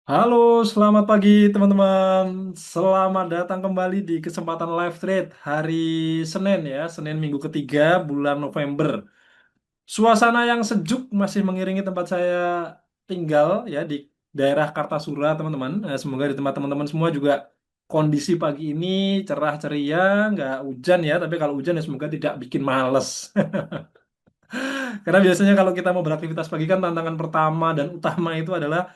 Halo, selamat pagi teman-teman. Selamat datang kembali di kesempatan live trade hari Senin ya, Senin minggu ketiga bulan November. Suasana yang sejuk masih mengiringi tempat saya tinggal ya di daerah Kartasura, teman-teman. Semoga di tempat teman-teman semua juga kondisi pagi ini cerah ceria, nggak hujan ya. Tapi kalau hujan ya semoga tidak bikin males. Karena biasanya kalau kita mau beraktivitas pagi kan tantangan pertama dan utama itu adalah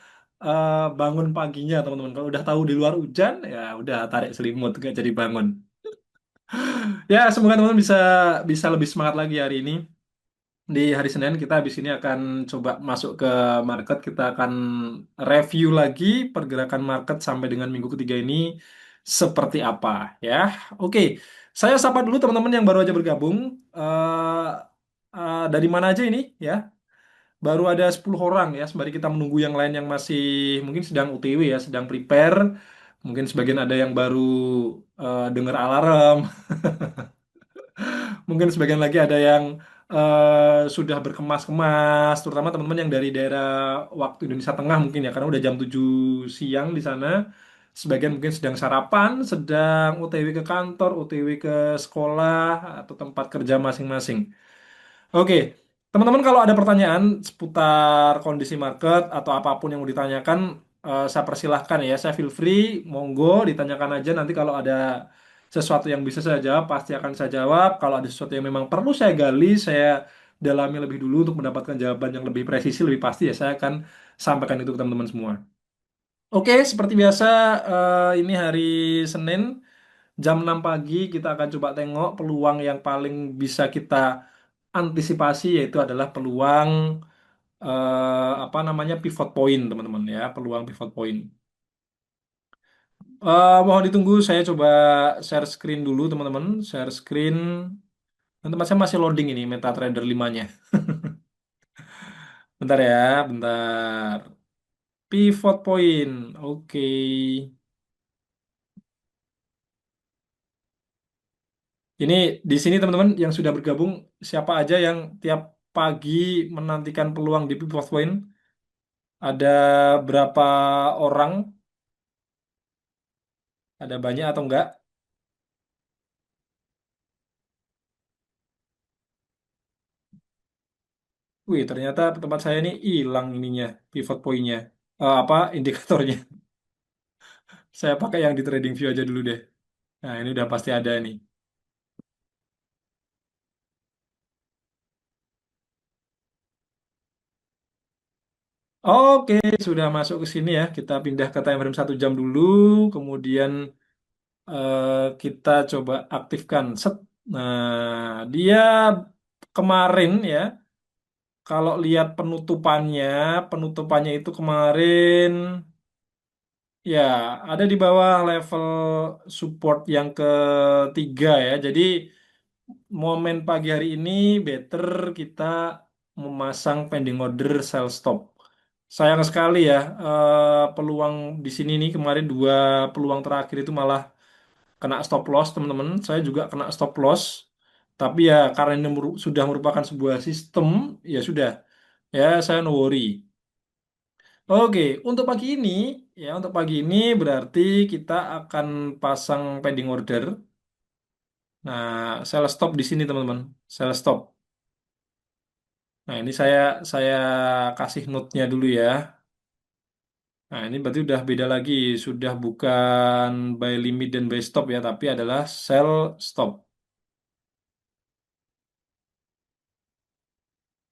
bangun paginya teman-teman. Kalau udah tahu di luar hujan ya udah tarik selimut gak jadi bangun. Ya semoga teman-teman bisa bisa lebih semangat lagi hari ini. Di hari Senin kita habis ini akan coba masuk ke market. Kita akan review lagi pergerakan market sampai dengan minggu ketiga ini seperti apa ya. Oke, saya sapa dulu teman-teman yang baru aja bergabung. Eh dari mana aja ini ya? Baru ada 10 orang ya, sembari kita menunggu yang lain yang masih mungkin sedang OTW ya, sedang prepare. Mungkin sebagian ada yang baru dengar alarm, mungkin sebagian lagi ada yang sudah berkemas-kemas, terutama teman-teman yang dari daerah waktu Indonesia Tengah mungkin ya, karena udah jam 7 siang di sana. Sebagian mungkin sedang sarapan, sedang OTW ke kantor, OTW ke sekolah, atau tempat kerja masing-masing. Oke, teman-teman kalau ada pertanyaan seputar kondisi market atau apapun yang mau ditanyakan, saya persilahkan ya. Saya feel free, monggo ditanyakan aja. Nanti kalau ada sesuatu yang bisa saya jawab, pasti akan saya jawab. Kalau ada sesuatu yang memang perlu saya gali, saya dalami lebih dulu untuk mendapatkan jawaban yang lebih presisi, lebih pasti ya. Saya akan sampaikan itu ke teman-teman semua. Oke, seperti biasa, ini hari Senin. Jam 6 pagi kita akan coba tengok peluang yang paling bisa kita antisipasi yaitu adalah peluang apa namanya pivot point teman-teman ya, peluang pivot point. Mohon ditunggu, saya coba share screen dulu teman-teman, share screen. Dan tempat saya masih loading ini MetaTrader 5-nya. Bentar ya, bentar. Pivot point. Oke. Ini di sini teman-teman yang sudah bergabung siapa aja yang tiap pagi menantikan peluang di pivot point? Ada berapa orang? Ada banyak atau enggak? Wih, ternyata tempat saya ini hilang ininya, pivot point-nya. Apa, indikatornya. Saya pakai yang di TradingView aja dulu deh. Nah, ini udah pasti ada nih. Oke, sudah masuk ke sini ya. Kita pindah ke time frame 1 jam dulu. Kemudian eh, kita coba aktifkan. Set. Nah, dia kemarin ya, kalau lihat penutupannya itu kemarin ya, ada di bawah level support yang ketiga ya. Jadi momen pagi hari ini better kita memasang pending order sell stop. Sayang sekali ya, peluang di sini nih kemarin dua peluang terakhir itu malah kena stop loss teman-teman. Saya juga kena stop loss. Tapi ya karena ini sudah merupakan sebuah sistem, ya sudah. Ya saya no worry. Oke, untuk pagi ini berarti kita akan pasang pending order. Nah, sell stop di sini teman-teman. Sell stop. Nah, ini saya kasih note-nya dulu ya. Nah, ini berarti udah beda lagi, sudah bukan buy limit dan buy stop ya, tapi adalah sell stop.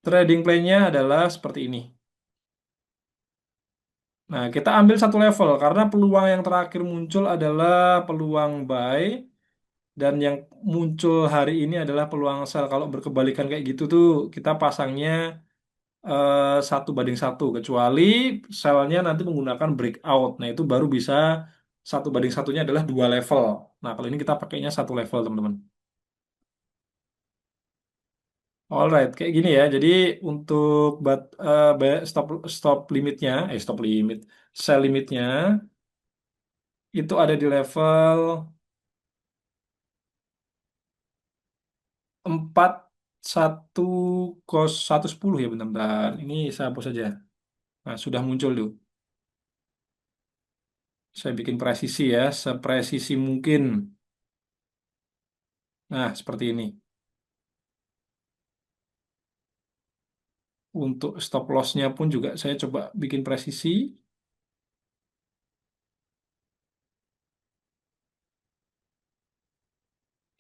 Trading plan-nya adalah seperti ini. Nah, kita ambil satu level karena peluang yang terakhir muncul adalah peluang buy dan yang muncul hari ini adalah peluang sell. Kalau berkebalikan kayak gitu tuh kita pasangnya 1 banding 1 kecuali selnya nanti menggunakan breakout. Nah, itu baru bisa 1 banding 1-nya adalah 2 level. Nah, kalau ini kita pakainya 1 level, teman-teman. Alright, kayak gini ya. Jadi untuk stop stop limitnya, stop limit, sell limitnya itu ada di level 41 110 ya, bentar-bentar. Ini saya hapus saja. Nah, sudah muncul tuh. Saya bikin presisi ya, sepresisi mungkin. Nah, seperti ini. Untuk stop loss-nya pun juga saya coba bikin presisi.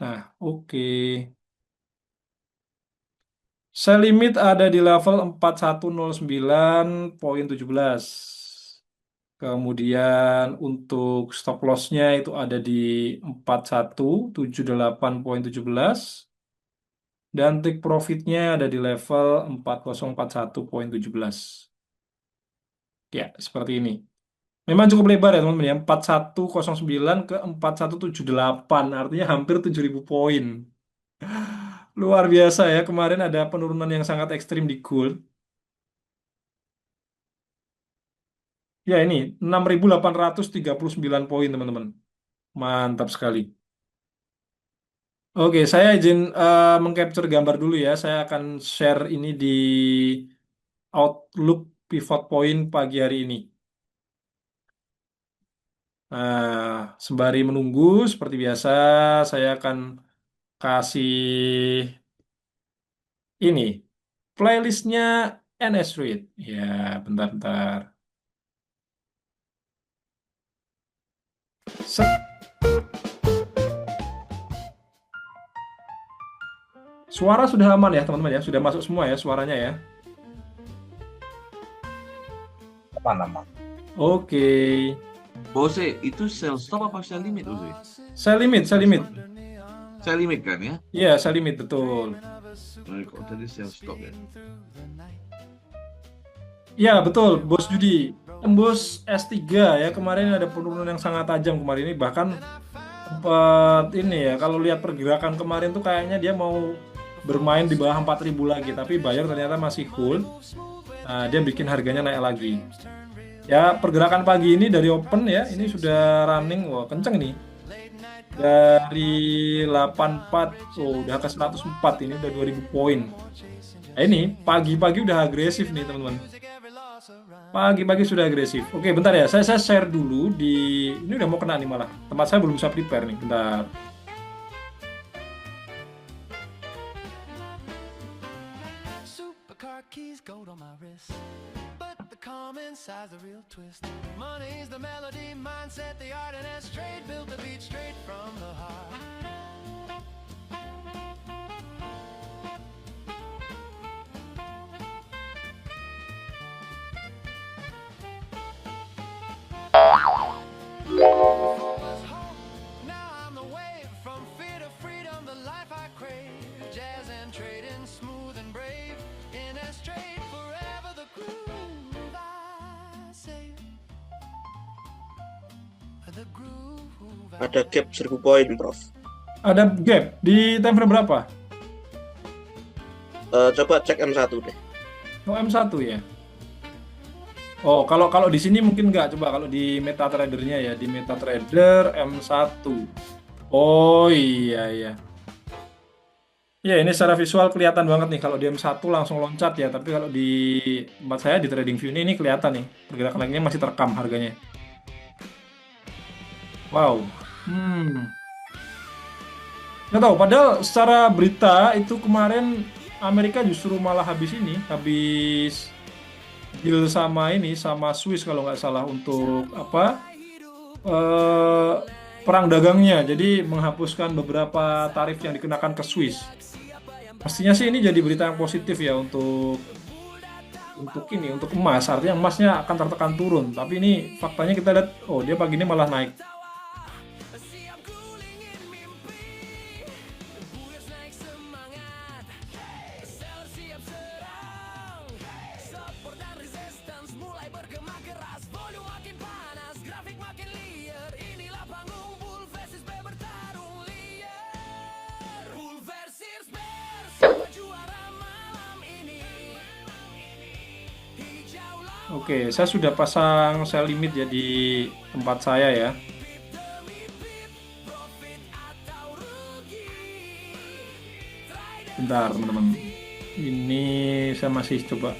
Nah, oke. Sell limit ada di level 4109,17. Kemudian untuk stop loss-nya itu ada di 4178,17 dan take profit-nya ada di level 4041,17. Ya, seperti ini. Memang cukup lebar ya teman-teman ya, 4109 ke 4178, artinya hampir 7.000 poin. Luar biasa ya, kemarin ada penurunan yang sangat ekstrim di gold. Ya ini, 6.839 poin teman-teman. Mantap sekali. Oke, saya izin mengcapture gambar dulu ya. Saya akan share ini di Outlook pivot point pagi hari ini. Nah, sembari menunggu, seperti biasa, saya akan kasih ini playlistnya NS Read. Ya, bentar-bentar. Set. Suara sudah aman ya teman-teman ya, sudah masuk semua ya suaranya ya. Apa nama? Oke, Bose, itu sell stop apa sell limit, Bose? saya limit, saya limit. Sell limit kan ya? Iya, saya limit betul. Kok tadi sell stop ya? Ya, betul, Bos Judi. Tembus S3 ya, kemarin ada penurunan yang sangat tajam kemarin ini. Bahkan sempat ini ya, kalau lihat pergerakan kemarin tuh kayaknya dia mau bermain di bawah 4.000 lagi. Tapi buyer ternyata masih hold. Nah, dia bikin harganya naik lagi. Ya, pergerakan pagi ini dari open ya, ini sudah running. Wah, kenceng nih. Dari 84, oh, udah ke 104, ini udah 2.000 poin. Nah, ini pagi-pagi udah agresif nih teman-teman. Pagi-pagi sudah agresif. Oke, bentar ya. Saya share dulu di... Ini udah mau kena nih malah. Tempat saya belum bisa prepare nih. Bentar. Supercar keys, gold on my wrist. But the common size, the real twist. Money's the melody, mindset, the art, and it's straight built to beat straight from the heart. Ada gap 1000 poin, Prof. Ada gap di time frame berapa? Coba cek M1 deh. Oh, M1 ya. Oh, kalau di sini mungkin nggak. Coba kalau di MetaTrader-nya ya, di MetaTrader M1. Oh iya iya. Ya, ini secara visual kelihatan banget nih kalau di M1 langsung loncat ya, tapi kalau di tempat saya di TradingView ini kelihatan nih pergerakan naiknya masih terekam harganya. Wow. Nggak tahu, padahal secara berita itu kemarin Amerika justru malah habis deal sama sama Swiss kalau nggak salah untuk apa eh, perang dagangnya, jadi menghapuskan beberapa tarif yang dikenakan ke Swiss. Pastinya sih ini jadi berita yang positif ya untuk emas, artinya emasnya akan tertekan turun. Tapi ini faktanya kita lihat, oh dia pagi ini malah naik. Oke, saya sudah pasang sell limit ya di tempat saya ya. Bentar, teman-teman. Ini saya masih coba.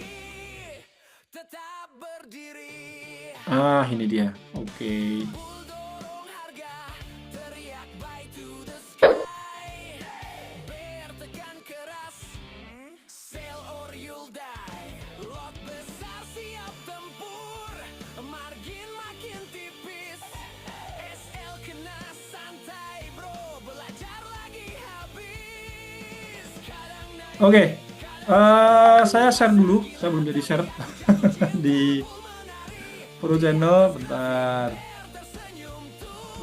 Ah, ini dia. Oke. Oke, saya share dulu. Saya belum jadi share di Pro Channel. Bentar.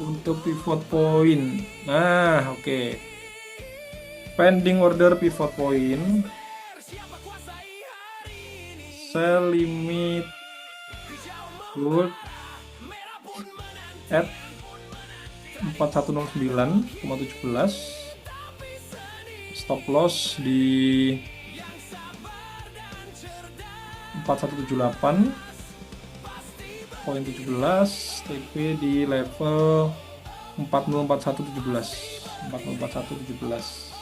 Untuk pivot point. Nah, oke. Pending order pivot point. Sell limit good at 4109,17. Stop loss di 4178,17. TP di level 404117. 404117.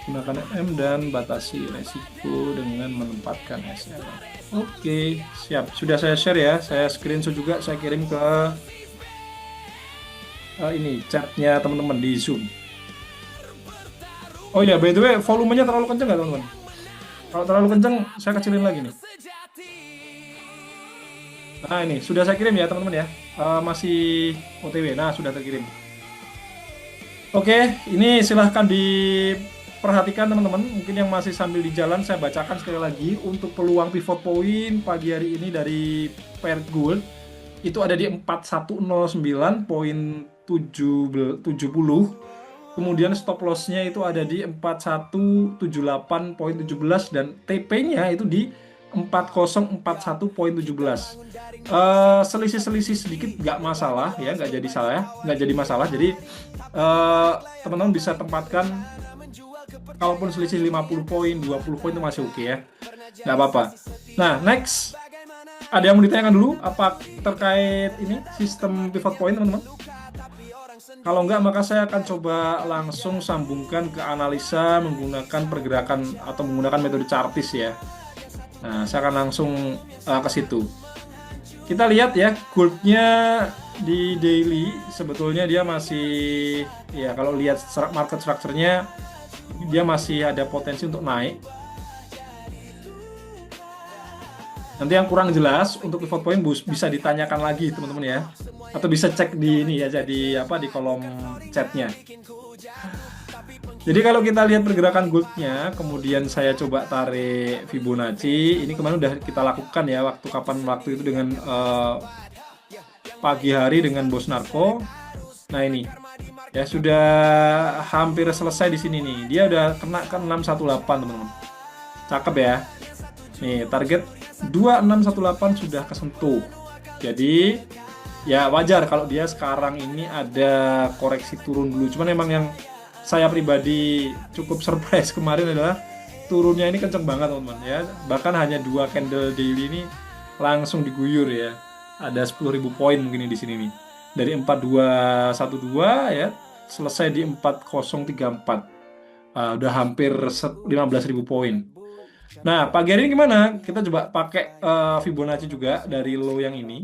Gunakan M dan batasi resiko dengan menempatkan SL. Oke, siap. Sudah saya share ya. Saya screenshot juga, saya kirim ke ini chatnya teman-teman di Zoom. Oh ya, by the way, volumenya terlalu kenceng nggak teman-teman? Kalau terlalu kenceng, saya kecilin lagi nih. Nah ini, sudah saya kirim ya teman-teman ya. Masih OTW, nah sudah terkirim. Oke, ini silahkan diperhatikan teman-teman. Mungkin yang masih sambil di jalan, saya bacakan sekali lagi. Untuk peluang pivot point pagi hari ini dari pair gold, itu ada di 4109,70. Kemudian stop loss-nya itu ada di 4178,17 dan TP-nya itu di 4041,17. Selisih-selisih sedikit nggak masalah ya, nggak jadi salah ya, nggak jadi masalah. Jadi teman-teman bisa tempatkan, kalaupun selisih 50 poin, 20 poin itu masih oke ya, nggak apa-apa. Nah, next, ada yang mau ditanyakan dulu apa terkait ini sistem pivot point teman-teman? Kalau enggak, maka saya akan coba langsung sambungkan ke analisa menggunakan pergerakan atau menggunakan metode chartis ya. Nah, saya akan langsung ke situ. Kita lihat ya, goldnya di daily sebetulnya dia masih, ya kalau lihat market structure-nya, dia masih ada potensi untuk naik. Nanti yang kurang jelas untuk pivot point bisa ditanyakan lagi teman-teman ya, atau bisa cek di ini ya, jadi apa di kolom chatnya. Jadi kalau kita lihat pergerakan goldnya, kemudian saya coba tarik Fibonacci. Ini kemarin udah kita lakukan ya, waktu itu dengan pagi hari dengan Bos Narko. Nah ini ya sudah hampir selesai di sini nih. Dia udah kena ke 618 teman-teman. Cakep ya. Nih target 2618 sudah kesentuh. Jadi ya wajar kalau dia sekarang ini ada koreksi turun dulu. Cuman emang yang saya pribadi cukup surprise kemarin adalah turunnya ini kenceng banget teman-teman ya. Bahkan hanya 2 candle daily ini langsung diguyur ya. Ada 10.000 poin mungkin di sini nih. Dari 4212 ya selesai di 4034. Udah hampir 15.000 poin. Nah, pagi hari ini gimana? Kita coba pakai Fibonacci juga dari low yang ini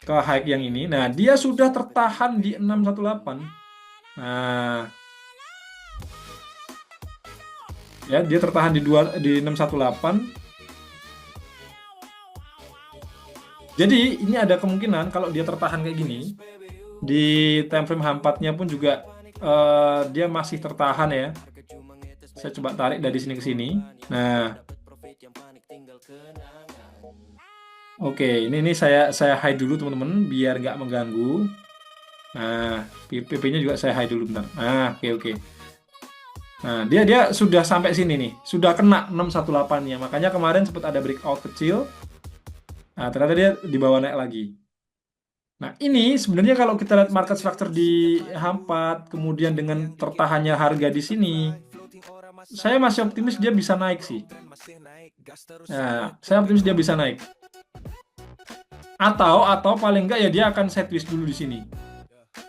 ke high yang ini. Nah, dia sudah tertahan di 618. Nah, ya dia tertahan di 618. Jadi ini ada kemungkinan kalau dia tertahan kayak gini di time frame H4-nya pun juga dia masih tertahan ya. Saya coba tarik dari sini ke sini. Nah, oke, ini saya hide dulu teman-teman biar nggak mengganggu. Nah, PP-nya juga saya hide dulu bentar. Nah, oke. Nah, dia sudah sampai sini nih, sudah kena 618-nya. Makanya kemarin sempat ada breakout kecil. Nah, ternyata dia di bawah naik lagi. Nah, ini sebenarnya kalau kita lihat market structure di H4, kemudian dengan tertahannya harga di sini, saya masih optimis dia bisa naik sih. Nah, saya optimis dia bisa naik. Atau paling enggak ya dia akan sideways dulu di sini.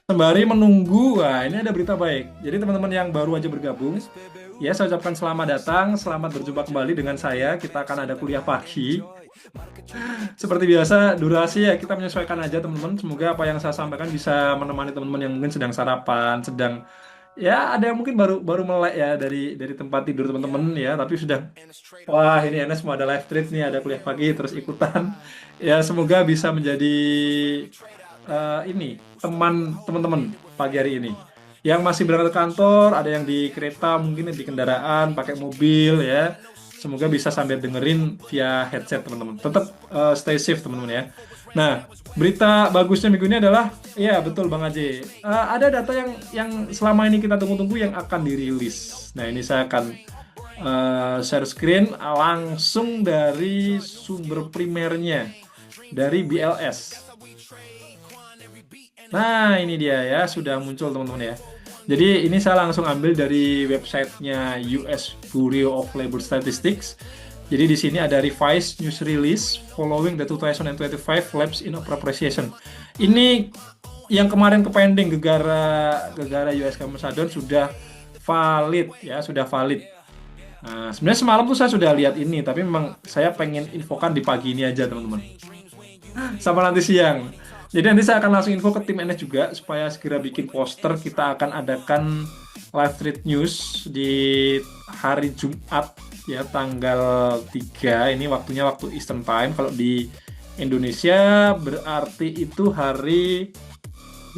Sembari menunggu, wah ini ada berita baik. Jadi teman-teman yang baru aja bergabung, ya saya ucapkan selamat datang, selamat berjumpa kembali dengan saya. Kita akan ada kuliah pagi. Seperti biasa, durasi ya kita menyesuaikan aja teman-teman. Semoga apa yang saya sampaikan bisa menemani teman-teman yang mungkin sedang sarapan, sedang ya ada yang mungkin baru melek ya dari tempat tidur teman-teman ya, tapi sudah wah ini Enes mau ada live trade nih, ada kuliah pagi terus ikutan. Ya semoga bisa menjadi ini teman-teman pagi hari ini. Yang masih berangkat ke kantor, ada yang di kereta, mungkin di kendaraan, pakai mobil ya. Semoga bisa sambil dengerin via headset teman-teman. Tetap stay safe teman-teman ya. Nah, berita bagusnya minggu ini adalah, ya betul Bang Aji, ada data yang selama ini kita tunggu-tunggu yang akan dirilis. Nah, ini saya akan share screen langsung dari sumber primernya, dari BLS. Nah, ini dia ya, sudah muncul teman-teman ya. Jadi ini saya langsung ambil dari websitenya US Bureau of Labor Statistics. Jadi di sini ada revised news release following the 2025 lapse in appropriation. Ini yang kemarin kepending gegara US Commerce Shutdown sudah valid ya, sudah valid. Nah, sebenarnya semalam tuh saya sudah lihat ini, tapi memang saya pengen infokan di pagi ini aja teman-teman. Sama nanti siang. Jadi nanti saya akan langsung info ke tim NS juga supaya segera bikin poster. Kita akan adakan live tweet news di hari Jumat ya, tanggal 3. Ini waktunya waktu Eastern Time. Kalau di Indonesia berarti itu hari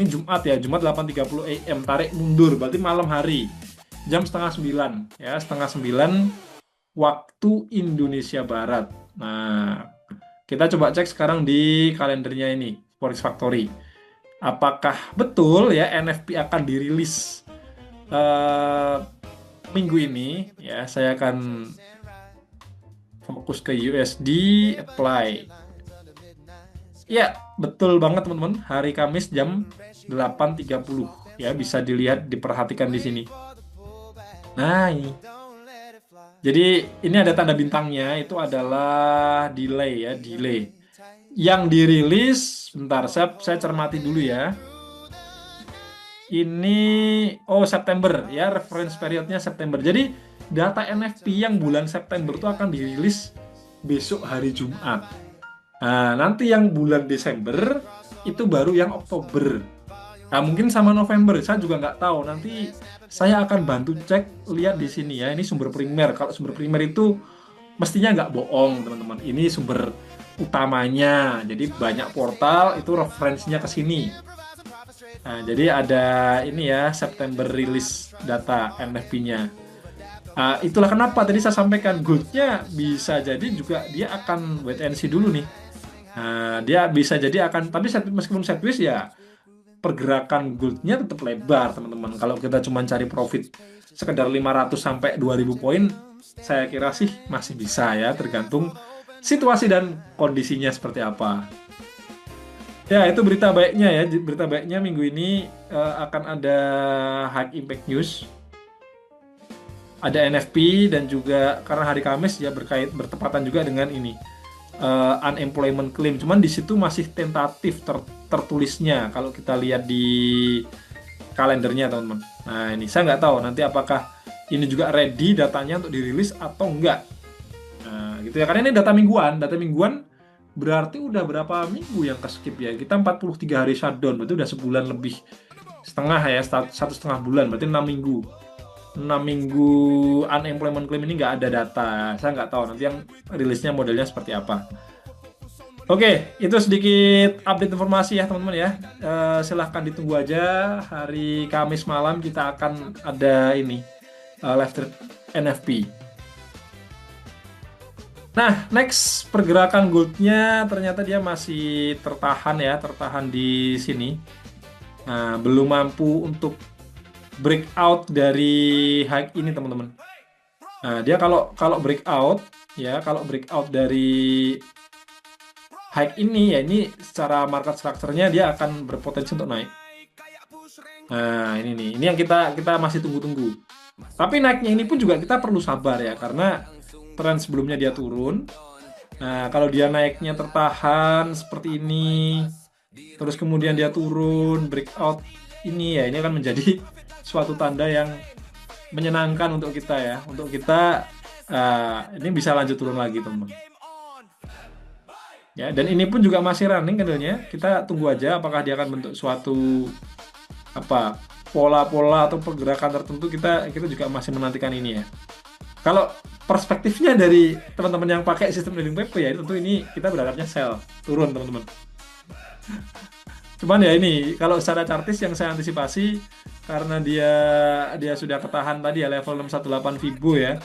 ini Jumat ya, Jumat 8.30 AM. Tarik mundur berarti malam hari. Jam setengah 9 ya, setengah 9 waktu Indonesia Barat. Nah, kita coba cek sekarang di kalendernya ini, Forex Factory. Apakah betul ya NFP akan dirilis minggu ini? Ya, saya akan fokus ke USD, apply. Ya, betul banget teman-teman. Hari Kamis jam 8.30 ya, bisa dilihat, diperhatikan di sini. Nah, ini. Jadi ini ada tanda bintangnya, itu adalah delay ya, delay. Yang dirilis, bentar, saya cermati dulu ya. Ini, September ya, reference periodnya September. Jadi data NFP yang bulan September itu akan dirilis besok hari Jumat. Nah, nanti yang bulan Desember itu baru yang Oktober. Nah, mungkin sama November, saya juga nggak tahu. Nanti saya akan bantu cek, lihat di sini ya. Ini sumber primer. Kalau sumber primer itu mestinya nggak bohong, teman-teman. Ini sumber utamanya. Jadi banyak portal itu referensinya ke sini. Nah, jadi ada ini ya, September rilis data NFP-nya. Itulah kenapa tadi saya sampaikan goldnya bisa jadi juga dia akan wait and see dulu nih. Nah, dia bisa jadi akan, tapi meskipun sideways ya, pergerakan goldnya tetap lebar teman-teman. Kalau kita cuma cari profit sekedar 500 sampai 2000 poin, saya kira sih masih bisa ya, tergantung situasi dan kondisinya seperti apa. Ya, itu berita baiknya ya. Berita baiknya minggu ini akan ada high impact news, ada NFP, dan juga karena hari Kamis ya bertepatan juga dengan ini unemployment claim. Cuman di situ masih tentatif tertulisnya kalau kita lihat di kalendernya teman-teman. Nah, ini saya nggak tahu nanti apakah ini juga ready datanya untuk dirilis atau enggak. Nah, gitu ya, karena ini data mingguan berarti udah berapa minggu yang ke skip ya. Kita 43 hari shutdown, berarti udah sebulan lebih setengah ya, 1,5 bulan, berarti 6 minggu. 6 minggu unemployment claim ini nggak ada data. Saya nggak tahu nanti yang rilisnya modelnya seperti apa. Oke, itu sedikit update informasi ya teman-teman ya. Silahkan ditunggu aja. Hari Kamis malam kita akan ada ini live trade NFP. Nah, next pergerakan goldnya ternyata dia masih tertahan di sini. Nah, belum mampu untuk breakout dari high ini teman-teman. Nah, dia kalau breakout dari high ini ya, ini secara market structure-nya dia akan berpotensi untuk naik. Nah, ini yang kita masih tunggu-tunggu. Tapi naiknya ini pun juga kita perlu sabar ya, karena tren sebelumnya dia turun. Nah, kalau dia naiknya tertahan seperti ini, terus kemudian dia turun, breakout ini ya, ini akan menjadi suatu tanda yang menyenangkan untuk kita ya. Untuk kita ini bisa lanjut turun lagi teman-teman. Ya, dan ini pun juga masih running candlenya. Kita tunggu aja apakah dia akan bentuk suatu pola-pola atau pergerakan tertentu. Kita juga masih menantikan ini ya. Kalau perspektifnya dari teman-teman yang pakai sistem trading PP ya, tentu ini kita berharapnya sell, turun teman-teman. Cuman ya ini kalau secara chartis yang saya antisipasi karena dia sudah ketahan tadi ya level 618 Fibo ya.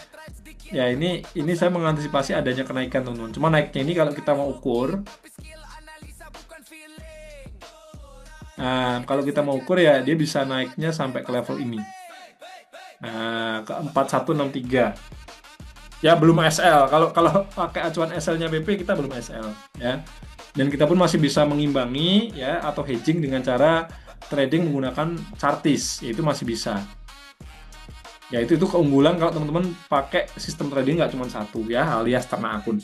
Ya ini saya mengantisipasi adanya kenaikan teman-teman. Cuma naiknya ini kalau kita mau ukur, nah kalau kita mau ukur ya dia bisa naiknya sampai ke level ini. Nah, ke 4163. Ya belum SL. Kalau kalau pakai acuan SL-nya BP kita belum SL ya. Dan kita pun masih bisa mengimbangi ya atau hedging dengan cara trading menggunakan chartis, itu masih bisa. Ya itu keunggulan kalau teman-teman pakai sistem trading nggak cuma satu ya, alias ternak akun.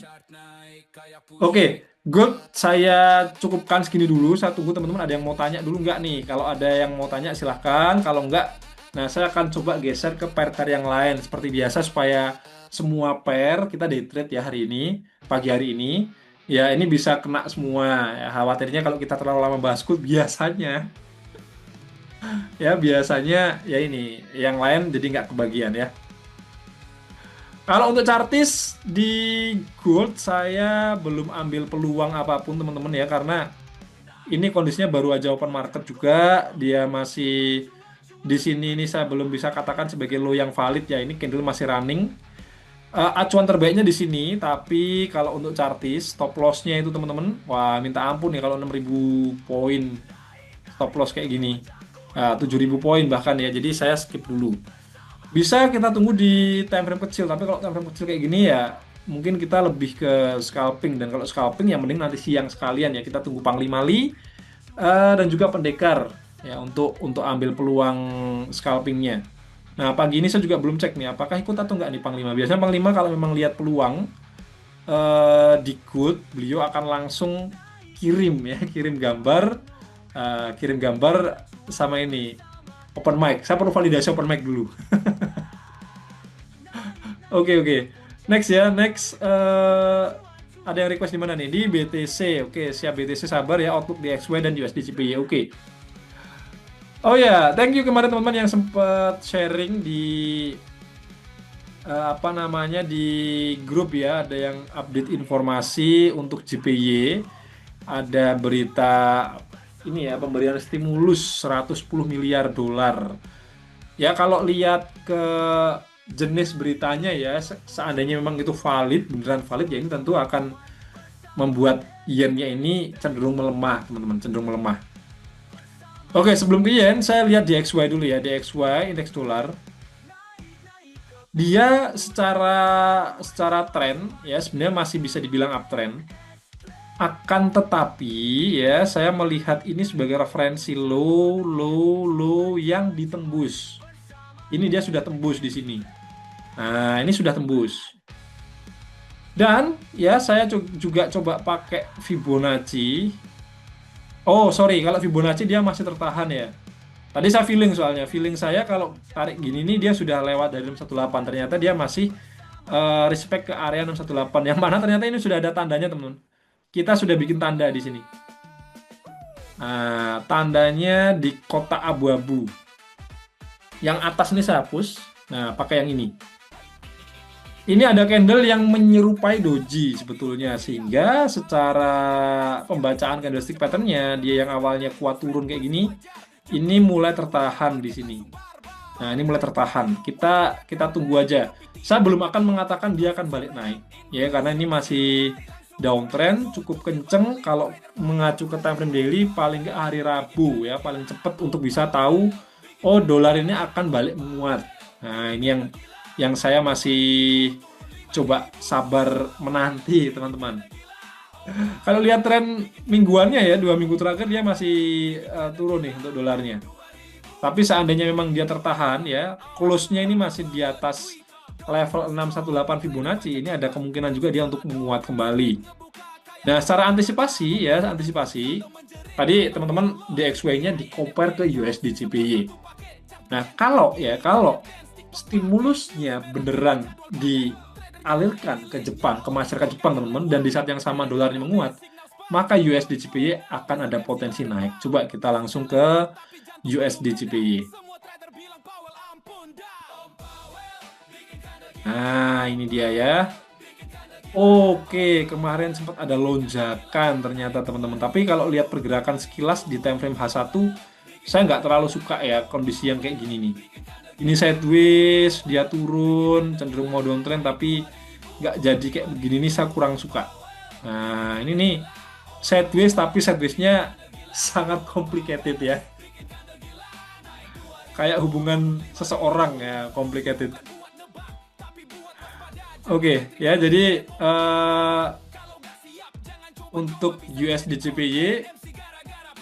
Oke, good. Saya cukupkan segini dulu. Saya tunggu teman-teman ada yang mau tanya dulu nggak nih? Kalau ada yang mau tanya silahkan. Kalau nggak, nah saya akan coba geser ke pair-pair yang lain seperti biasa supaya semua pair kita day trade ya hari ini, pagi hari ini. Ya ini bisa kena semua. Ya, khawatirnya kalau kita terlalu lama bahas good biasanya ya ini yang lain jadi nggak kebagian ya. Kalau untuk chartis di gold saya belum ambil peluang apapun teman-teman ya karena ini kondisinya baru aja open market juga, dia masih di sini ini saya belum bisa katakan sebagai low yang valid ya, ini candle masih running. Acuan terbaiknya di sini, tapi kalau untuk chartis stop loss-nya itu teman-teman, wah minta ampun nih kalau 6.000 poin stop loss kayak gini. 7.000 poin bahkan ya, jadi saya skip dulu. Bisa kita tunggu di time frame kecil, tapi kalau time frame kecil kayak gini ya mungkin kita lebih ke scalping, dan kalau scalping ya mending nanti siang sekalian ya, kita tunggu Panglima Lee dan juga pendekar ya untuk ambil peluang scalpingnya. Nah pagi ini saya juga belum cek nih apakah ikut atau nggak nih Panglima. Biasanya Panglima kalau memang lihat peluang di good, beliau akan langsung kirim ya, kirim gambar sama ini open mic. Saya perlu validasi open mic dulu. Oke. Next ya, ada yang request di mana nih? Di BTC. Oke, siap BTC, sabar ya, outlook di XY dan USD CPY. Oke. Oh ya, thank you kemarin teman-teman yang sempat sharing di di grup ya, ada yang update informasi untuk JPY, ada berita ini ya, pemberian stimulus 110 miliar dolar. Ya kalau lihat ke jenis beritanya ya, seandainya memang itu valid, beneran valid ya, ini tentu akan membuat yen-nya ini cenderung melemah, teman-teman, cenderung melemah. Oke, sebelum ke yen, saya lihat DXY dulu ya, DXY, indeks dolar. Dia secara tren ya sebenarnya masih bisa dibilang uptrend. Akan tetapi ya saya melihat ini sebagai referensi low yang ditembus. Ini dia sudah tembus di sini. Nah, ini sudah tembus. Dan ya saya juga coba pakai Fibonacci. Oh, sorry, kalau Fibonacci dia masih tertahan ya. Tadi saya feeling saya kalau tarik gini nih dia sudah lewat dari 618. Ternyata dia masih respect ke area 618. Yang mana ternyata ini sudah ada tandanya, teman-teman. Kita sudah bikin tanda di sini. Nah, tandanya di kotak abu-abu. Yang atas ini saya hapus. Nah, pakai yang ini. Ini ada candle yang menyerupai doji sebetulnya, sehingga secara pembacaan candlestick pattern-nya dia yang awalnya kuat turun kayak gini, ini mulai tertahan di sini. Nah, ini mulai tertahan. Kita tunggu aja. Saya belum akan mengatakan dia akan balik naik, ya karena ini masih downtrend cukup kenceng. Kalau mengacu ke time frame daily paling ke hari Rabu ya, paling cepat untuk bisa tahu oh dolar ini akan balik menguat. Nah, ini yang saya masih coba sabar menanti, teman-teman. Kalau lihat tren mingguannya ya, 2 minggu terakhir dia masih turun nih untuk dolarnya. Tapi seandainya memang dia tertahan ya, close-nya ini masih di atas level 618 Fibonacci, ini ada kemungkinan juga dia untuk menguat kembali. Nah, secara antisipasi, tadi teman-teman DXY-nya di-compare ke USD CPY. Nah, kalau stimulusnya beneran dialirkan ke Jepang, ke masyarakat Jepang teman-teman, dan di saat yang sama dolarnya menguat, maka USD CPY akan ada potensi naik. Coba kita langsung ke USD CPY. Nah, ini dia ya. Oke, kemarin sempat ada lonjakan ternyata teman-teman. Tapi kalau lihat pergerakan sekilas di time frame H1, saya nggak terlalu suka ya kondisi yang kayak gini nih. Ini sideways, dia turun, cenderung mau downtrend, tapi nggak jadi kayak begini nih, saya kurang suka. Nah, ini nih sideways, tapi sidewaysnya sangat complicated ya. Kayak hubungan seseorang ya, complicated. Oke, ya jadi untuk USD CPY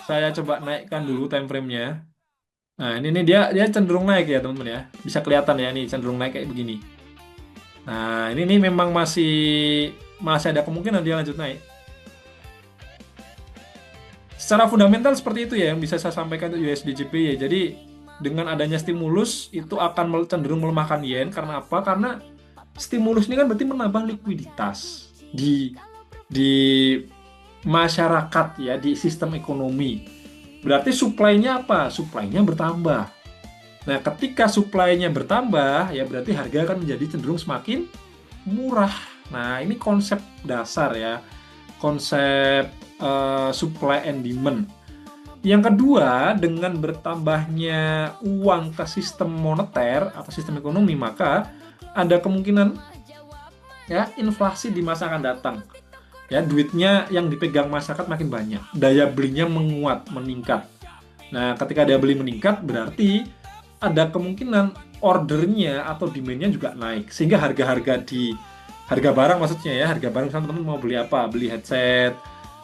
saya coba naikkan dulu time frame-nya. Nah, ini nih dia cenderung naik ya, teman-teman ya. Bisa kelihatan ya nih cenderung naik kayak begini. Nah, ini nih memang masih masih ada kemungkinan dia lanjut naik. Secara fundamental seperti itu ya yang bisa saya sampaikan untuk USD CPY. Jadi dengan adanya stimulus itu akan cenderung melemahkan yen karena apa? Karena stimulus ini kan berarti menambah likuiditas di masyarakat ya, di sistem ekonomi. Berarti supply-nya apa? Supply-nya bertambah. Nah, ketika supply-nya bertambah, ya berarti harga akan menjadi cenderung semakin murah. Nah, ini konsep dasar ya. Konsep supply and demand. Yang kedua, dengan bertambahnya uang ke sistem moneter atau sistem ekonomi, maka ada kemungkinan ya inflasi di masa akan datang. Ya, duitnya yang dipegang masyarakat makin banyak, daya belinya menguat, meningkat. Nah, ketika daya beli meningkat, berarti ada kemungkinan ordernya atau demand-nya juga naik, sehingga harga barang maksudnya ya, harga barang misalnya teman-teman mau beli apa, beli headset,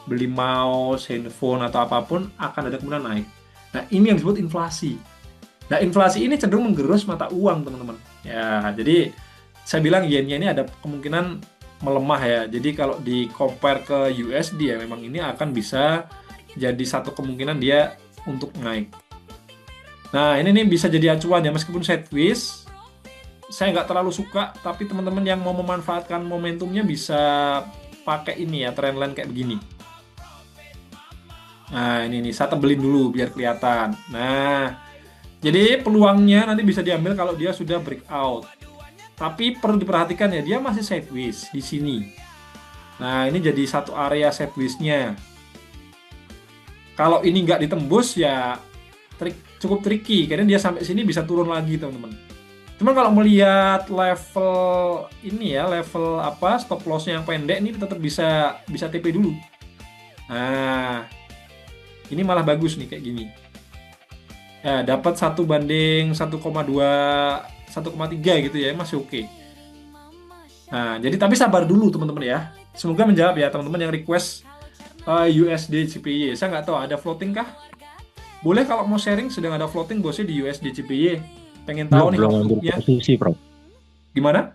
beli mouse, handphone atau apapun akan ada kemungkinan naik. Nah, ini yang disebut inflasi. Nah, inflasi ini cenderung menggerus mata uang, teman-teman. Ya, jadi saya bilang yen-nya ini ada kemungkinan melemah ya. Jadi kalau di compare ke USD ya memang ini akan bisa jadi satu kemungkinan dia untuk naik. Nah, ini nih bisa jadi acuan ya meskipun sideways. Saya nggak terlalu suka, tapi teman-teman yang mau memanfaatkan momentumnya bisa pakai ini ya, trendline kayak begini. Nah, ini nih, saya tebelin dulu biar kelihatan. Nah, jadi peluangnya nanti bisa diambil kalau dia sudah breakout. Tapi perlu diperhatikan ya, dia masih sideways di sini. Nah, ini jadi satu area sideways-nya. Kalau ini nggak ditembus ya cukup tricky, karena dia sampai sini bisa turun lagi, teman-teman. Cuman kalau melihat level ini ya, level apa stop loss-nya yang pendek ini tetap bisa TP dulu. Nah, ini malah bagus nih kayak gini. Ya, dapat 1/1,2, 1,3 gitu ya, masih oke. Nah, jadi tapi sabar dulu teman-teman ya. Semoga menjawab ya teman-teman yang request USD CPY. Saya nggak tahu ada floating kah? Boleh kalau mau sharing sedang ada floating bosnya di USD CPY. Pengen tahu nih Belum ambil outlook-nya. posisi, bro. Gimana?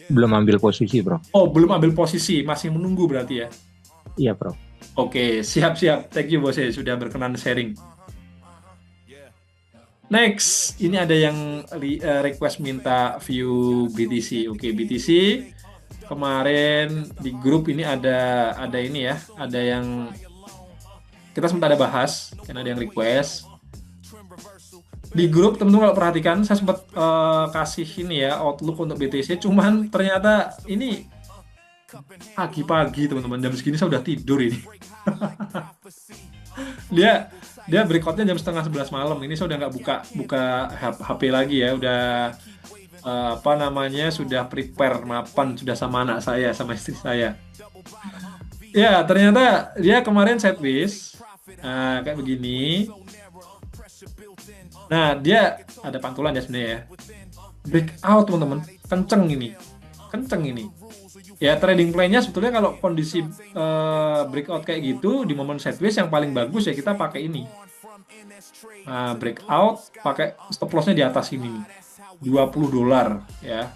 Belum ambil posisi, bro. Oh, belum ambil posisi, masih menunggu berarti ya. Iya, bro. Oke, siap-siap. Thank you bosnya sudah berkenan sharing. Next, ini ada yang request minta view BTC. Oke, BTC kemarin di grup ini ada ini ya, ada yang kita sempat ada bahas karena ada yang request. Di grup teman-teman kalau perhatikan saya sempat kasih ini ya outlook untuk BTC, cuman ternyata ini pagi-pagi teman-teman, jam segini saya udah tidur ini. dia breakoutnya jam setengah 11 malam. Ini saya udah nggak buka HP lagi ya, udah apa namanya, sudah prepare mapan sudah sama anak saya sama istri saya. Ya ternyata dia kemarin sideways kayak begini. Nah dia ada pantulan ya sebenarnya ya, breakout teman-teman, kenceng ini. Ya trading plan-nya sebetulnya kalau kondisi breakout kayak gitu di momen sideways yang paling bagus ya kita pakai ini. Nah, breakout pakai stop loss-nya di atas ini nih. $20 ya.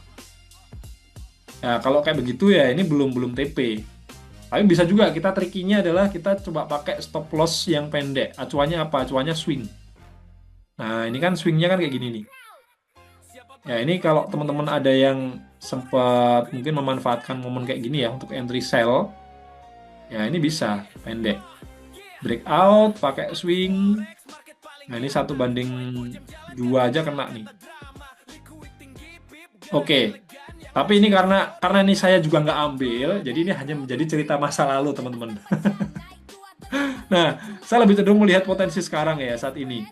Nah, kalau kayak begitu ya ini belum TP. Tapi bisa juga kita trikinya adalah kita coba pakai stop loss yang pendek. Acuannya apa? Acuannya swing. Nah, ini kan swingnya kan kayak gini nih. Ya, ini kalau teman-teman ada yang sempat mungkin memanfaatkan momen kayak gini ya untuk entry sell, ya ini bisa pendek. Breakout pakai swing. Nah, ini 1/2 aja kena nih. Oke. Tapi ini karena ini saya juga nggak ambil, jadi ini hanya menjadi cerita masa lalu, teman-teman. Nah, saya lebih cenderung melihat potensi sekarang ya saat ini.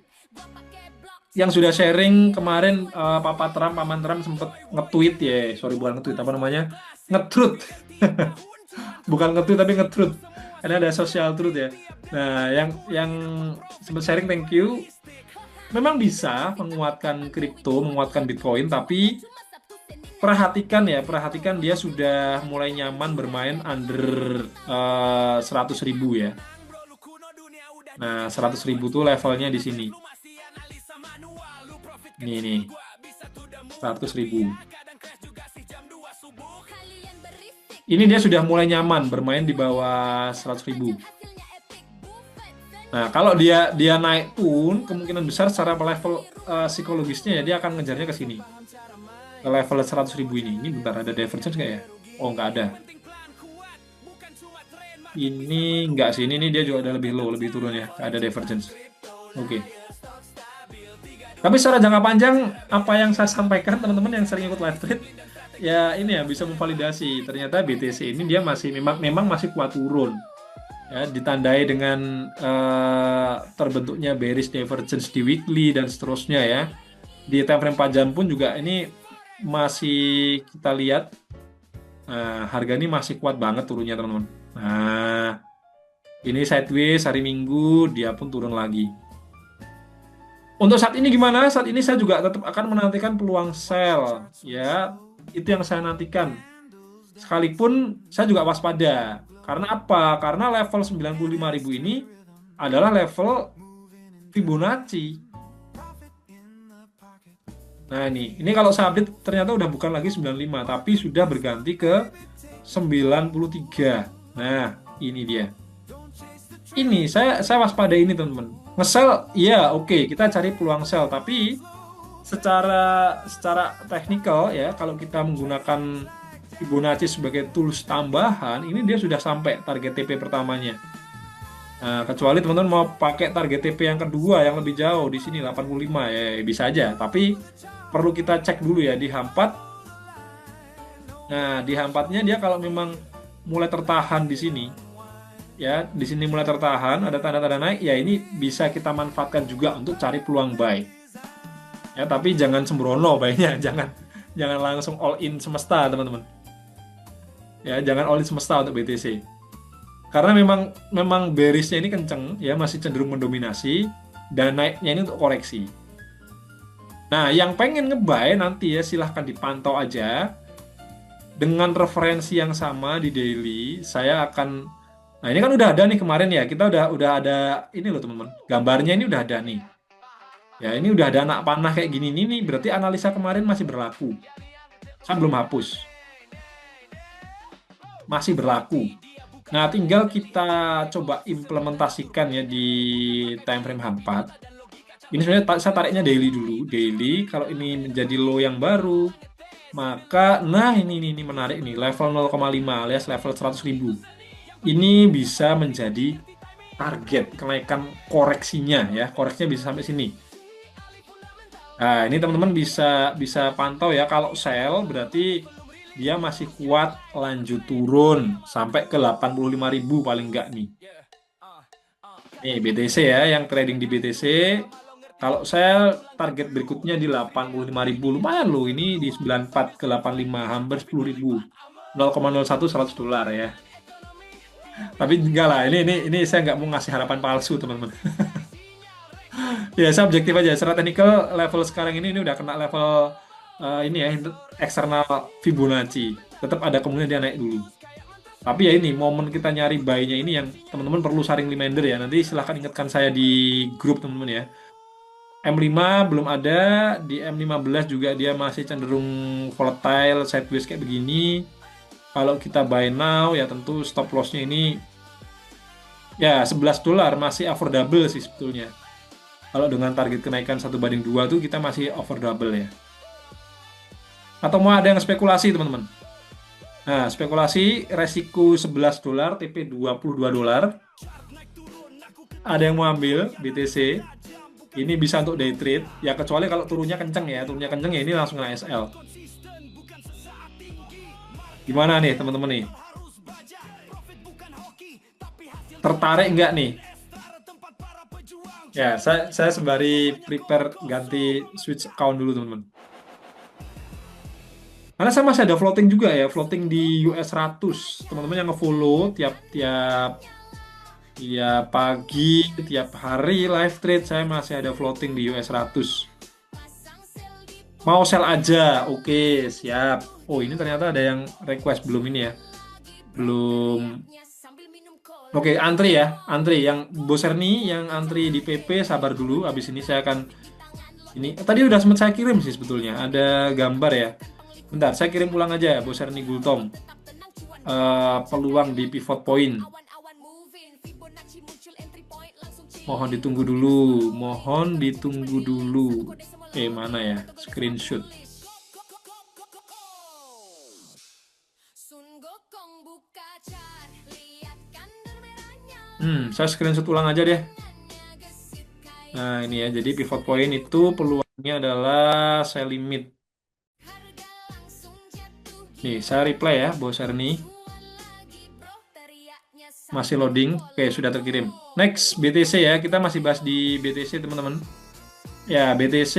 Yang sudah sharing kemarin Paman Trump sempat nge-tweet ya, sorry bukan nge-tweet apa namanya, nge-truth. Bukan nge-tweet tapi nge-truth. Karena ada social truth ya. Nah, yang sempat sharing, thank you. Memang bisa menguatkan kripto, menguatkan Bitcoin, tapi perhatikan dia sudah mulai nyaman bermain under 100.000 ya. Nah, 100.000 tuh levelnya di sini. Nih, 100.000. Ini dia sudah mulai nyaman bermain di bawah 100.000. Nah, kalau dia naik pun kemungkinan besar secara level psikologisnya ya dia akan ngejarnya ke sini. Ke level 100.000 ini. Ini bentar, ada divergence nggak ya? Oh, nggak ada. Ini nggak sih, ini dia juga ada lebih low, lebih turun ya. Ada divergence. Oke. Tapi secara jangka panjang, apa yang saya sampaikan teman-teman yang sering ikut live trade, ya ini ya bisa memvalidasi. Ternyata BTC ini dia masih memang masih kuat turun. Ya, ditandai dengan terbentuknya bearish divergence di weekly dan seterusnya ya. Di time frame 4 jam pun juga ini masih kita lihat harga ini masih kuat banget turunnya, teman-teman. Nah, ini sideways hari Minggu dia pun turun lagi. Untuk saat ini gimana? Saat ini saya juga tetap akan menantikan peluang sell ya. Itu yang saya nantikan. Sekalipun saya juga waspada. Karena apa? Karena level 95.000 ini adalah level Fibonacci. Nah, ini kalau saya update ternyata udah bukan lagi 95, tapi sudah berganti ke 93. Nah, ini dia. Ini saya waspada ini, teman-teman. Nge-sell, iya oke, kita cari peluang sell, tapi secara teknikal ya, kalau kita menggunakan Fibonacci sebagai tools tambahan, ini dia sudah sampai target TP pertamanya. Nah, kecuali teman-teman mau pakai target TP yang kedua yang lebih jauh di sini 85 ya bisa aja, tapi perlu kita cek dulu ya di H4. Nah, di H4-nya dia kalau memang mulai tertahan di sini ya, di sini mulai tertahan, ada tanda-tanda naik, ya ini bisa kita manfaatkan juga untuk cari peluang buy. Ya, tapi jangan sembrono buy-nya, jangan langsung all in semesta, teman-teman. Ya, jangan all in semesta untuk BTC. Karena memang bearish-nya ini kenceng, ya masih cenderung mendominasi, dan naiknya ini untuk koreksi. Nah, yang pengen nge-buy nanti ya silahkan dipantau aja. Dengan referensi yang sama di daily, saya akan. Nah, ini kan udah ada nih kemarin ya, kita udah ada ini loh teman-teman, gambarnya ini udah ada nih. Ya, ini udah ada anak panah kayak gini nih, berarti analisa kemarin masih berlaku. Saya belum hapus. Masih berlaku. Nah, tinggal kita coba implementasikan ya di time frame H4. Ini sebenarnya saya tariknya daily dulu. Daily, kalau ini menjadi low yang baru, maka, nah ini menarik nih, level 0,5 alias level 100.000. Ini bisa menjadi target kenaikan koreksinya ya, koreksinya bisa sampai sini. Nah, ini teman-teman bisa pantau ya, kalau sell berarti dia masih kuat lanjut turun sampai ke 85.000 paling enggak nih. Nih BTC ya, yang trading di BTC, kalau sell target berikutnya di 85.000, lumayan loh, ini di 94 ke 85, hampir 10.000, 0,01 $100 ya. Tapi enggak lah, ini saya nggak mau ngasih harapan palsu, teman-teman. Ya, saya objektif aja. Secara teknikal level sekarang ini udah kena level ini ya, eksternal Fibonacci. Tetap ada kemungkinan dia naik dulu. Tapi ya ini momen kita nyari buy-nya ini yang teman-teman perlu saring reminder ya. Nanti silahkan ingatkan saya di grup, teman-teman ya. M5 belum ada, di M15 juga dia masih cenderung volatile, sideways kayak begini. Kalau kita buy now ya tentu stop loss-nya ini ya $11 masih affordable sih sebetulnya. Kalau dengan target kenaikan 1/2 tuh kita masih affordable ya. Atau mau ada yang spekulasi, teman-teman? Nah, spekulasi resiko $11, TP $22. Ada yang mau ambil BTC? Ini bisa untuk day trade ya, kecuali kalau turunnya kenceng ya. Turunnya kenceng ya ini langsung kena SL. Gimana nih teman-teman nih? Tertarik nggak nih? Ya, saya sembari prepare ganti switch account dulu teman-teman. Karena saya masih ada floating juga ya, floating di US 100. Teman-teman yang nge-follow tiap tiap pagi, tiap hari live trade saya masih ada floating di US 100. Mau sell aja, oke, siap. Oh, ini ternyata ada yang request belum ini ya. Belum. Oke, antri ya. Antri yang Boserni yang antri di PP sabar dulu. Habis ini saya akan ini tadi udah sempat saya kirim sih sebetulnya. Ada gambar ya. Bentar, saya kirim pulang aja ya Boserni Gultom. Peluang di pivot point. Mohon ditunggu dulu. Mohon ditunggu dulu. Mana ya? Screenshot. Saya screenshot ulang aja deh. Nah, ini ya. Jadi pivot point itu peluangnya adalah sell limit. Nih, saya reply ya, Boserni. Masih loading. Oke, sudah terkirim. Next, BTC ya. Kita masih bahas di BTC, teman-teman. Ya, BTC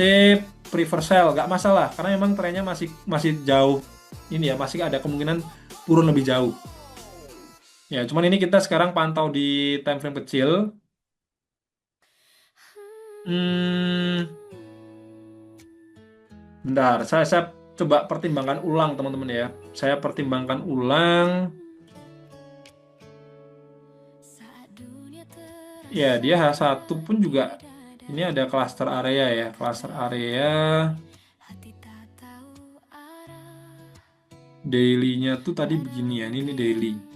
prefer sell. Nggak masalah. Karena memang trennya masih jauh. Ini ya, masih ada kemungkinan turun lebih jauh. Ya, cuman ini kita sekarang pantau di time frame kecil. Bentar, saya coba pertimbangkan ulang teman-teman ya. Saya pertimbangkan ulang. Ya, dia H1 pun juga ini ada cluster area ya. Cluster area daily-nya tuh tadi begini ya. Ini daily.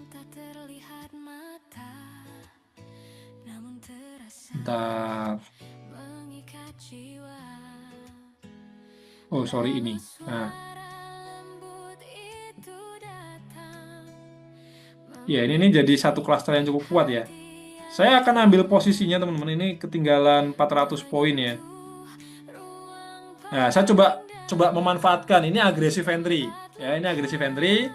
Bentar. Oh, sorry ini. Nah. Ya, ini jadi satu klaster yang cukup kuat ya. Saya akan ambil posisinya teman-teman, ini ketinggalan 400 poin ya. Nah, saya coba memanfaatkan ini agresif entry. Ya, ini agresif entry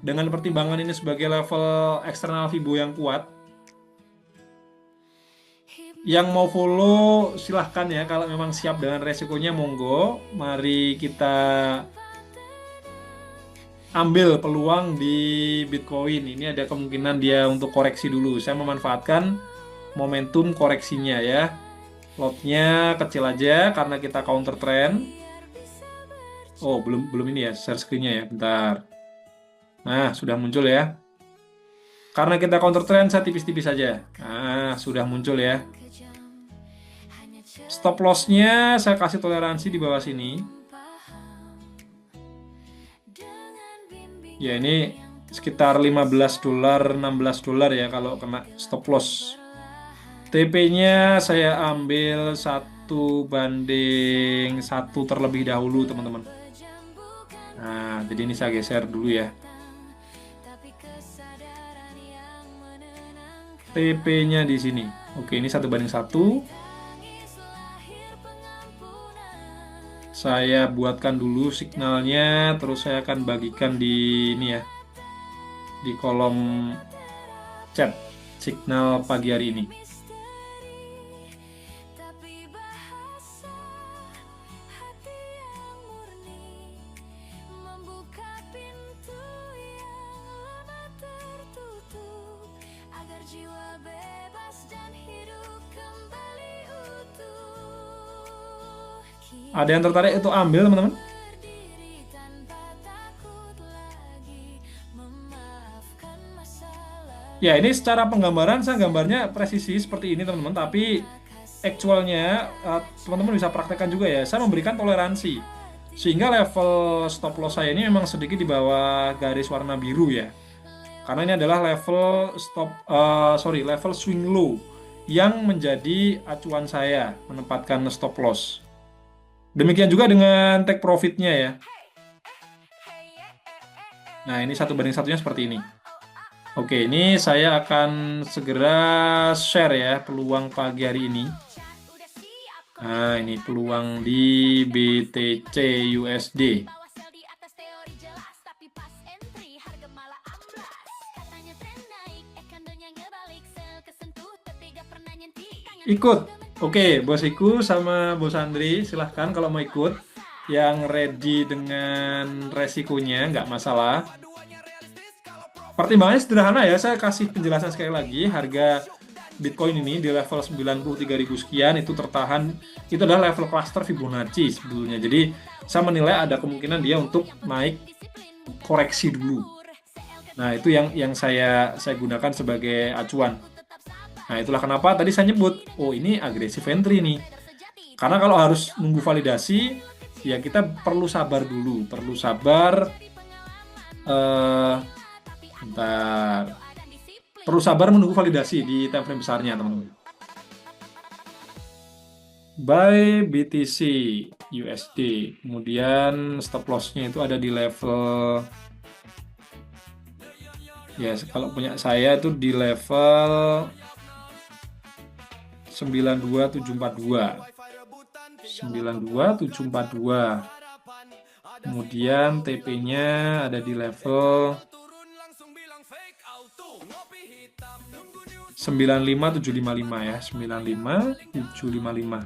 dengan pertimbangan ini sebagai level eksternal Fibo yang kuat. Yang mau follow silahkan ya, kalau memang siap dengan resikonya monggo. Mari kita ambil peluang di Bitcoin. Ini ada kemungkinan dia untuk koreksi dulu. Saya memanfaatkan momentum koreksinya ya. Lotnya kecil aja karena kita counter trend. Oh, belum ini ya, share screen-nya ya, bentar. Nah, sudah muncul ya. Karena kita counter trend, saya tipis-tipis aja. Nah, sudah muncul ya. Stop loss-nya saya kasih toleransi di bawah sini. Ya, ini sekitar 15 dolar, 16 dolar ya kalau kena stop loss. TP-nya saya ambil 1:1 terlebih dahulu, teman-teman. Nah, jadi ini saya geser dulu ya. TP-nya di sini. Oke, ini 1:1. Saya buatkan dulu signalnya, terus saya akan bagikan di ini ya, di kolom chat signal pagi hari ini. Ada yang tertarik itu ambil, teman-teman? Ya, ini secara penggambaran saya gambarnya presisi seperti ini, teman-teman. Tapi actualnya teman-teman bisa praktekkan juga ya. Saya memberikan toleransi sehingga level stop loss saya ini memang sedikit di bawah garis warna biru ya. Karena ini adalah level swing low yang menjadi acuan saya menempatkan stop loss. Demikian juga dengan take profitnya ya. Nah, ini 1:1-nya seperti ini. Oke, ini saya akan segera share ya peluang pagi hari ini. Nah, ini peluang di BTC USD. Ikut. Oke, bosiku sama Bos Andri, silahkan kalau mau ikut. Yang ready dengan resikonya, nggak masalah. Pertimbangannya sederhana ya, saya kasih penjelasan sekali lagi. Harga Bitcoin ini di level 93.000 sekian itu tertahan, itu adalah level cluster Fibonacci sebetulnya. Jadi saya menilai ada kemungkinan dia untuk naik koreksi dulu. Nah, itu yang saya gunakan sebagai acuan. Nah, itulah kenapa tadi saya nyebut, oh ini agresif entry nih. Karena kalau harus nunggu validasi, ya kita perlu sabar dulu, perlu sabar. Bentar. Perlu sabar menunggu validasi di time frame besarnya, teman-teman. Buy BTC USD. Kemudian stop loss-nya itu ada di level, ya kalau punya saya itu di level 92742. 92742. Kemudian TP-nya ada di level 95755 ya, 95755.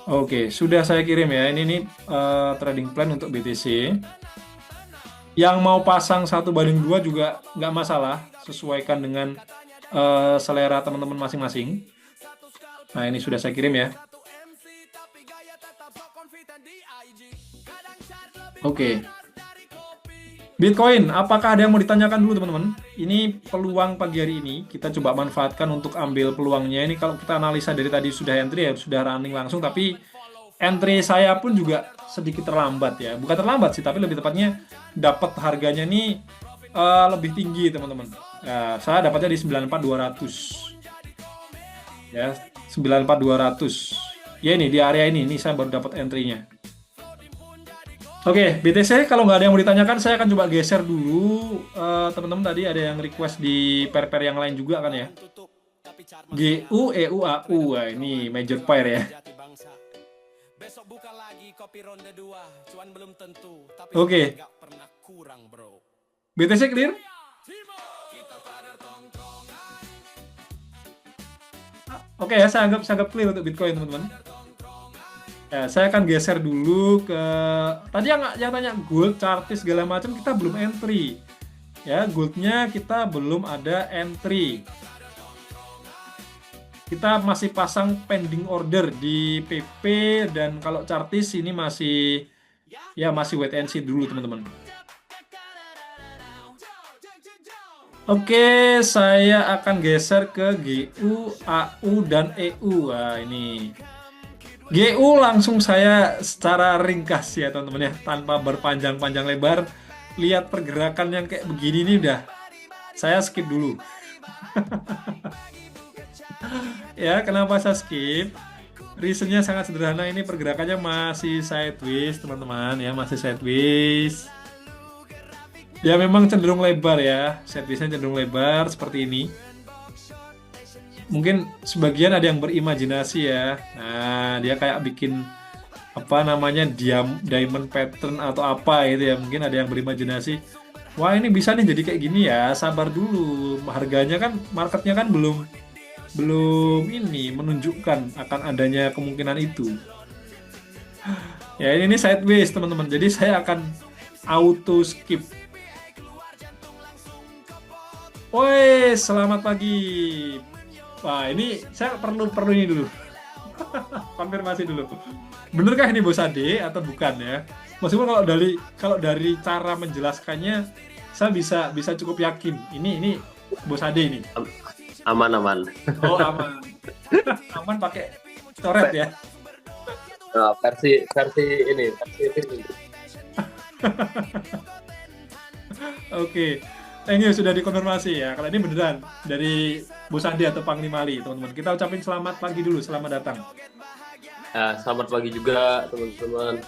Oke, sudah saya kirim ya. Ini nih trading plan untuk BTC. Yang mau pasang 1:2 juga nggak masalah, sesuaikan dengan selera teman-teman masing-masing. Nah, ini sudah saya kirim ya. Oke. Bitcoin, apakah ada yang mau ditanyakan dulu teman-teman? Ini peluang pagi hari ini, kita coba manfaatkan untuk ambil peluangnya. Ini kalau kita analisa dari tadi sudah entry ya, sudah running langsung, tapi entry saya pun juga sedikit terlambat ya. Bukan terlambat sih, tapi lebih tepatnya dapat harganya nih lebih tinggi teman-teman. Ya, saya dapatnya di 94.200. Ya, 94.200. Ya ini di area ini saya baru dapat entry-nya. Oke, BTC kalau nggak ada yang mau ditanyakan, saya akan coba geser dulu. Teman-teman tadi ada yang request di pair-pair yang lain juga kan ya. GU, EU, AU. Wah, ini major pair ya. Oke. BTC clear? Oke ya, saya anggap clear untuk Bitcoin teman-teman. Ya, saya akan geser dulu ke tadi yang tanya gold, chartis segala macam, kita belum entry. Ya, goldnya kita belum ada entry. Kita masih pasang pending order di PP, dan kalau chartis ini masih wait and see dulu teman-teman. Oke, saya akan geser ke GU, AU, dan EU. Wah, ini GU langsung saya secara ringkas ya teman-teman ya, tanpa berpanjang-panjang lebar. Lihat pergerakan yang kayak begini nih udah saya skip dulu. Ya, kenapa saya skip? Reasonnya sangat sederhana, ini pergerakannya masih sideways teman-teman ya, masih sideways. Ya memang cenderung lebar ya, sidewaysnya cenderung lebar seperti ini. Mungkin sebagian ada yang berimajinasi ya. Nah, dia kayak bikin apa namanya diamond pattern atau apa gitu ya. Mungkin ada yang berimajinasi, wah ini bisa nih jadi kayak gini ya. Sabar dulu. Harganya kan, marketnya kan belum ini menunjukkan akan adanya kemungkinan itu. Ya ini sideways teman-teman. Jadi saya akan auto skip. Woi, selamat pagi. Wah, ini saya perlu ini dulu. Konfirmasi dulu. Benerkah ini Bos Ade atau bukan ya? Meskipun kalau dari cara menjelaskannya saya bisa cukup yakin. Ini Bos Ade ini. Aman. Oh, aman. Aman pakai coret ya. Nah, versi ini. Oke. Thank you sudah dikonfirmasi ya. Kalau ini beneran dari Bos Ade atau Panglima Ali, teman-teman. Kita ucapin selamat pagi dulu, selamat datang. Selamat pagi juga teman-teman.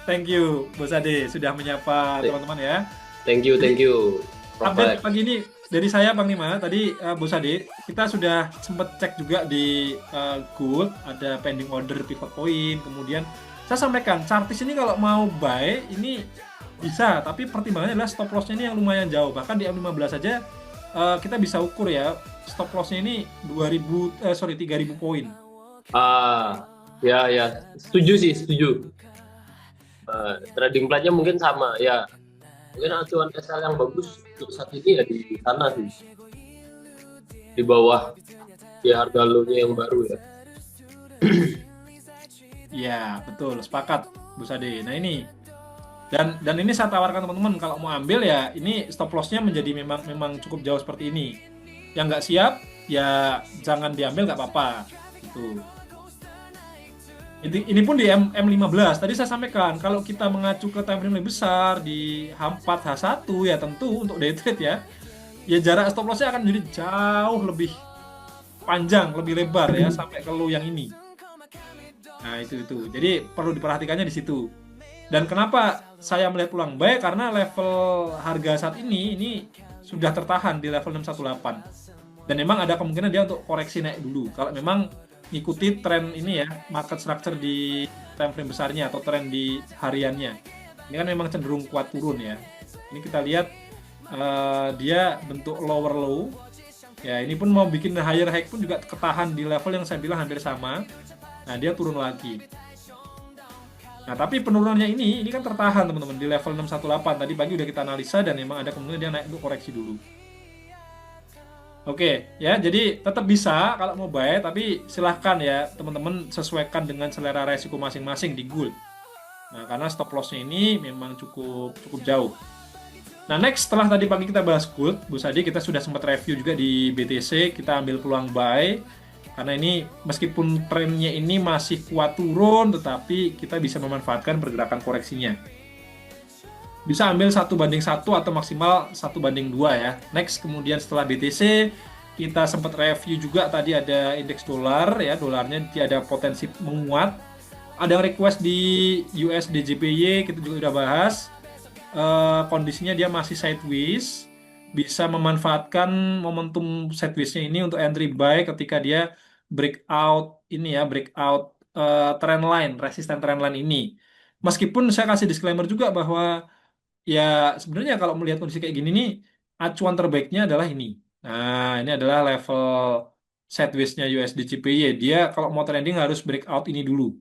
Thank you Bos Ade sudah menyapa teman-teman ya. Thank you. Update pagi ini dari saya Panglima. Tadi Bos Ade, kita sudah sempat cek juga di gold, ada pending order pivot point, kemudian Saya sampaikan, Chartis ini kalau mau buy ini bisa, tapi pertimbangannya adalah stop lossnya ini yang lumayan jauh. Bahkan di M15 saja kita bisa ukur ya, stop lossnya ini 3.000 poin. Ah, ya ya, setuju sih, setuju. Trading plan-nya mungkin sama ya. Mungkin acuan SL yang bagus untuk saat ini ya di sana sih, di bawah ya harga low-nya yang baru ya. Ya, betul, sepakat Bu Sade. Nah, ini dan ini saya tawarkan teman-teman kalau mau ambil ya ini stop lossnya menjadi memang cukup jauh seperti ini. Yang nggak siap ya jangan diambil nggak apa-apa. Gitu. Ini pun di M15. Tadi saya sampaikan kalau kita mengacu ke time frame lebih besar di H4 H1 ya tentu untuk day trade ya jarak stop lossnya akan menjadi jauh lebih panjang, lebih lebar ya sampai ke low yang ini. Nah, itu. Jadi perlu diperhatikannya di situ. Dan kenapa saya melihat peluang buy? Karena level harga saat ini sudah tertahan di level 618. Dan memang ada kemungkinan dia untuk koreksi naik dulu. Kalau memang ngikuti tren ini ya, market structure di time frame besarnya atau tren di hariannya. Ini kan memang cenderung kuat turun ya. Ini kita lihat dia bentuk lower low. Ya, ini pun mau bikin higher high pun juga ketahan di level yang saya bilang hampir sama. Nah, dia turun lagi. Nah, tapi penurunannya ini kan tertahan teman-teman di level 618. Tadi pagi udah kita analisa dan memang ada kemungkinan dia naik untuk koreksi dulu. Oke, ya, jadi tetap bisa kalau mau buy, tapi silahkan ya teman-teman sesuaikan dengan selera resiko masing-masing di gold. Nah, karena stop loss-nya ini memang cukup jauh. Nah, next setelah tadi pagi kita bahas gold, Bu Sadi kita sudah sempat review juga di BTC, kita ambil peluang buy. Karena ini meskipun trennya ini masih kuat turun, tetapi kita bisa memanfaatkan pergerakan koreksinya. Bisa ambil 1:1 atau maksimal 1:2 ya. Next, kemudian setelah BTC, kita sempat review juga tadi ada indeks dolar ya, dolarnya ada potensi menguat. Ada yang request di USD JPY, kita juga udah bahas. Kondisinya dia masih sideways, bisa memanfaatkan momentum sideways-nya ini untuk entry buy ketika dia breakout ini ya, breakout trend line, resisten trend line ini. Meskipun saya kasih disclaimer juga bahwa ya sebenarnya kalau melihat kondisi kayak gini nih, acuan terbaiknya adalah ini. Nah, ini adalah level sideways-nya USD JPY. Dia kalau mau trading harus breakout ini dulu.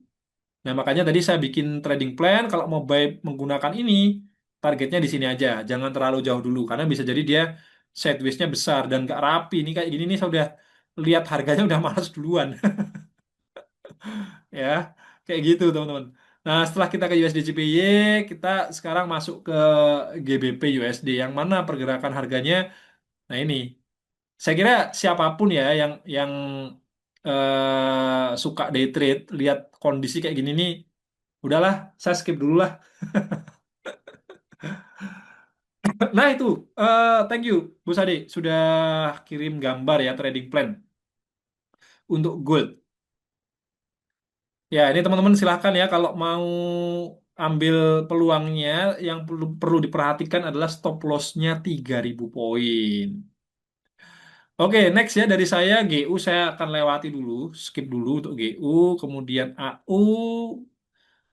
Nah, makanya tadi saya bikin trading plan, kalau mau buy menggunakan ini, targetnya di sini aja. Jangan terlalu jauh dulu, karena bisa jadi dia sideways-nya besar dan nggak rapi. Ini kayak gini nih, saya udah lihat harganya udah malas duluan. Ya, kayak gitu teman-teman. Nah, setelah kita ke USD JPY, kita sekarang masuk ke GBP USD, yang mana pergerakan harganya. Nah, ini, saya kira siapapun ya yang suka day trade, lihat kondisi kayak gini nih, udahlah, saya skip dulu lah. Nah itu, thank you Bu Sadi sudah kirim gambar ya trading plan untuk gold. Ya ini teman-teman silahkan ya kalau mau ambil peluangnya, yang perlu diperhatikan adalah stop loss-nya 3.000 poin. Oke, next ya dari saya GU saya akan lewati dulu, skip dulu untuk GU, kemudian AU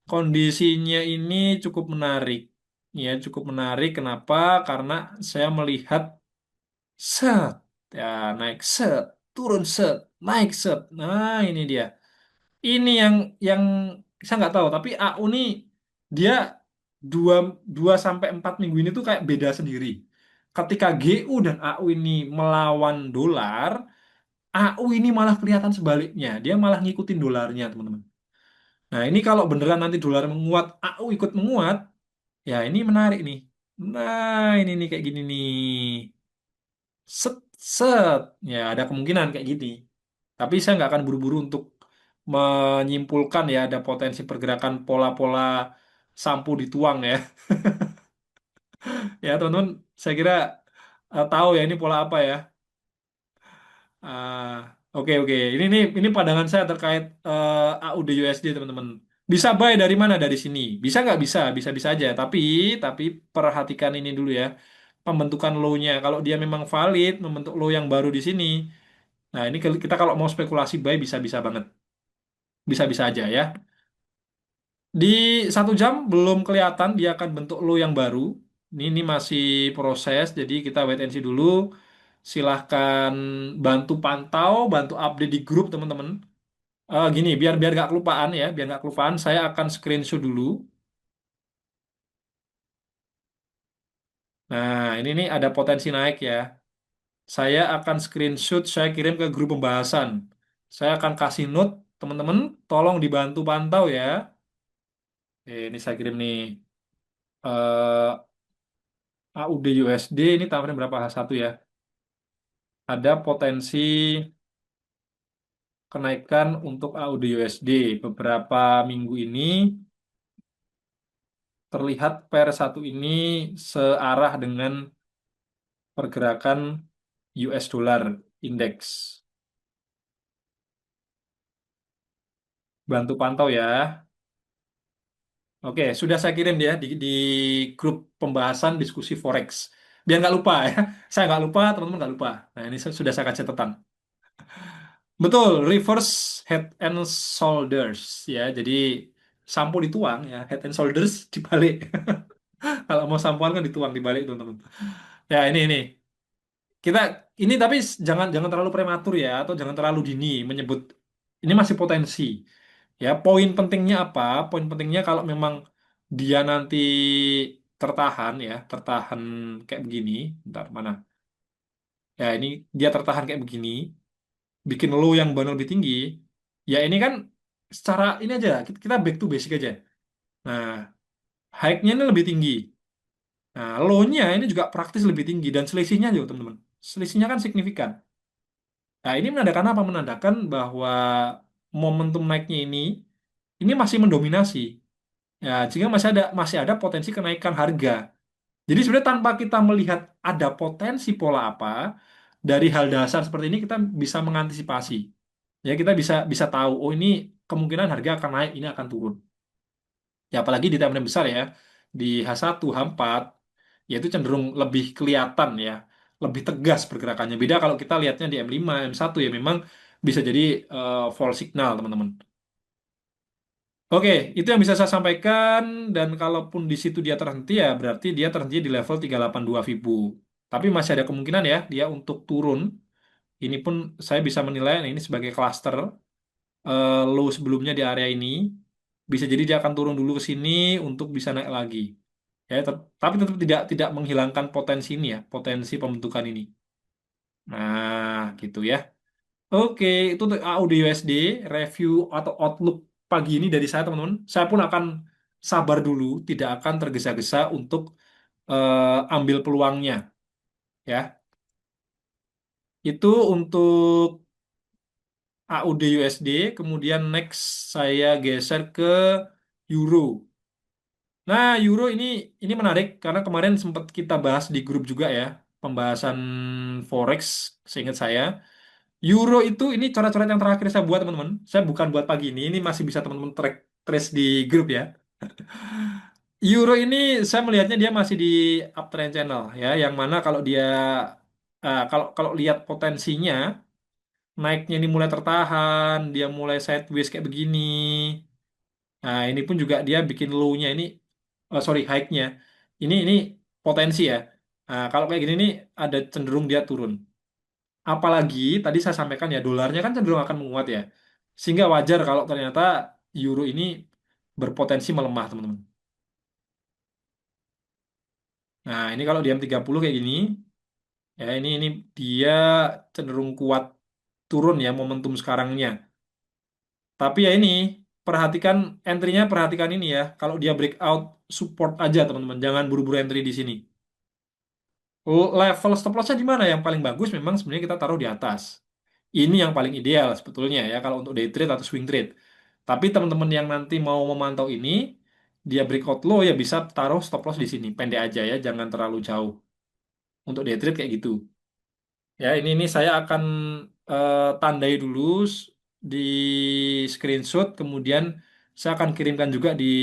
kondisinya ini cukup menarik. Ya, cukup menarik. Kenapa? Karena saya melihat set, ya naik set, turun set, naik set. Nah, ini dia. Ini yang saya nggak tahu, tapi AU nih dia dua, 2 sampai 4 minggu ini tuh kayak beda sendiri. Ketika GU dan AU ini melawan dolar, AU ini malah kelihatan sebaliknya. Dia malah ngikutin dolarnya, teman-teman. Nah, ini kalau beneran nanti dolar menguat, AU ikut menguat, ya ini menarik nih. Nah, ini nih kayak gini nih. Set, set. Ya, ada kemungkinan kayak gini. Tapi saya nggak akan buru-buru untuk menyimpulkan ya ada potensi pergerakan pola-pola sampo dituang ya. Ya, teman-teman, saya kira tahu ya ini pola apa ya. Ah, oke. Ini pandangan saya terkait AUD USD teman-teman. Bisa buy dari mana? Dari sini. Bisa nggak bisa? Bisa-bisa aja. Tapi perhatikan ini dulu ya. Pembentukan low-nya. Kalau dia memang valid, membentuk low yang baru di sini. Nah, ini kita kalau mau spekulasi buy bisa-bisa banget. Bisa-bisa aja ya. Di 1 jam belum kelihatan dia akan bentuk low yang baru. Ini masih proses, jadi kita wait and see dulu. Silahkan bantu pantau, bantu update di grup teman-teman. Gini, biar biar nggak kelupaan ya, biar nggak kelupaan, saya akan screenshot dulu. Nah, ini nih ada potensi naik ya. Saya akan screenshot, saya kirim ke grup pembahasan. Saya akan kasih note, teman-teman, tolong dibantu pantau ya. Ini saya kirim nih. eh AUD USD ini tawaran berapa H1 ya? Ada potensi kenaikan untuk AUD USD. Beberapa minggu ini terlihat pair satu ini searah dengan pergerakan US dollar indeks. Bantu pantau ya. Oke, sudah saya kirim dia di grup pembahasan diskusi forex. Biar nggak lupa ya. Saya nggak lupa, teman-teman nggak lupa. Nah, ini sudah saya kasih catatan. Betul, reverse head and shoulders ya. Jadi sampo dituang ya, head and shoulders dibalik. Kalau mau sampoan kan dituang dibalik teman-teman. Ya ini. Kita ini tapi jangan jangan terlalu prematur ya atau jangan terlalu dini menyebut ini masih potensi. Ya, poin pentingnya apa? Poin pentingnya kalau memang dia nanti tertahan ya, tertahan kayak begini. Bentar, mana? Ya, ini dia tertahan kayak begini, bikin low yang benar lebih tinggi. Ya, ini kan secara ini aja, kita back to basic aja. Nah, high-nya ini lebih tinggi. Nah, low-nya ini juga praktis lebih tinggi dan selisihnya juga, teman-teman. Selisihnya kan signifikan. Nah, ini menandakan apa? Menandakan bahwa momentum naiknya ini masih mendominasi. Ya, jika masih ada potensi kenaikan harga. Jadi sebenarnya tanpa kita melihat ada potensi pola apa dari hal dasar seperti ini kita bisa mengantisipasi. Ya, kita bisa bisa tahu oh ini kemungkinan harga akan naik, ini akan turun. Ya, apalagi di time frame besar ya. Di H1, H4 ya itu cenderung lebih kelihatan ya, lebih tegas pergerakannya. Beda kalau kita lihatnya di M5, M1 ya memang bisa jadi false signal, teman-teman. Oke, itu yang bisa saya sampaikan dan kalaupun di situ dia terhenti ya berarti dia terhenti di level 382 Fibu. Tapi masih ada kemungkinan ya dia untuk turun. Ini pun saya bisa menilai nah, ini sebagai cluster low sebelumnya di area ini. Bisa jadi dia akan turun dulu ke sini untuk bisa naik lagi. Ya, tapi tetap tidak menghilangkan potensi ini ya, potensi pembentukan ini. Nah, gitu ya. Oke, itu untuk AUD USD review atau outlook pagi ini dari saya teman-teman. Saya pun akan sabar dulu, tidak akan tergesa-gesa untuk ambil peluangnya, ya. Itu untuk AUD USD. Kemudian next saya geser ke Euro. Nah, Euro ini menarik karena kemarin sempat kita bahas di grup juga ya, pembahasan forex, seingat saya. Euro itu ini coret-coret yang terakhir saya buat teman-teman. Saya bukan buat pagi ini masih bisa teman-teman trace di grup ya. Euro ini saya melihatnya dia masih di uptrend channel ya, yang mana kalau dia kalau kalau lihat potensinya naiknya ini mulai tertahan, dia mulai sideways kayak begini. Nah, ini pun juga dia bikin low-nya ini sorry high-nya. Ini potensi ya. Nah, kalau kayak gini nih ada cenderung dia turun. Apalagi tadi saya sampaikan ya dolarnya kan cenderung akan menguat ya. Sehingga wajar kalau ternyata euro ini berpotensi melemah, teman-teman. Nah, ini kalau di M30 kayak gini, ya ini dia cenderung kuat turun ya momentum sekarangnya. Tapi ya ini perhatikan entry-nya perhatikan ini ya. Kalau dia breakout support aja, teman-teman. Jangan buru-buru entry di sini. Level stop loss-nya di mana yang paling bagus memang sebenarnya kita taruh di atas. Ini yang paling ideal sebetulnya ya kalau untuk day trade atau swing trade. Tapi teman-teman yang nanti mau memantau ini, dia breakout low ya bisa taruh stop loss di sini. Pendek aja ya, jangan terlalu jauh. Untuk day trade kayak gitu. Ya, ini saya akan tandai dulu di screenshot, kemudian saya akan kirimkan juga di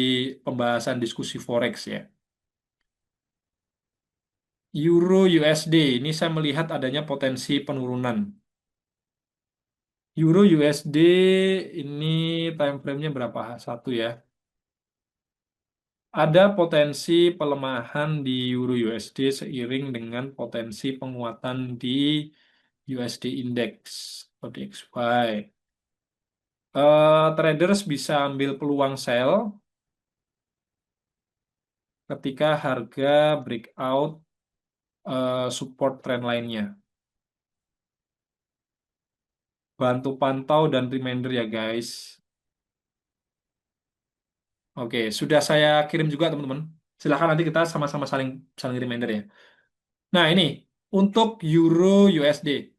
pembahasan diskusi forex ya. Euro USD, ini saya melihat adanya potensi penurunan. Euro USD ini time frame-nya berapa? Satu ya. ada potensi pelemahan di Euro USD seiring dengan potensi penguatan di USD Index atau DXY. Traders bisa ambil peluang sell ketika harga breakout support trend lainnya. Bantu pantau dan reminder ya guys. Oke, sudah saya kirim juga teman-teman. Silahkan nanti kita sama-sama saling saling reminder ya. Nah ini untuk Euro USD.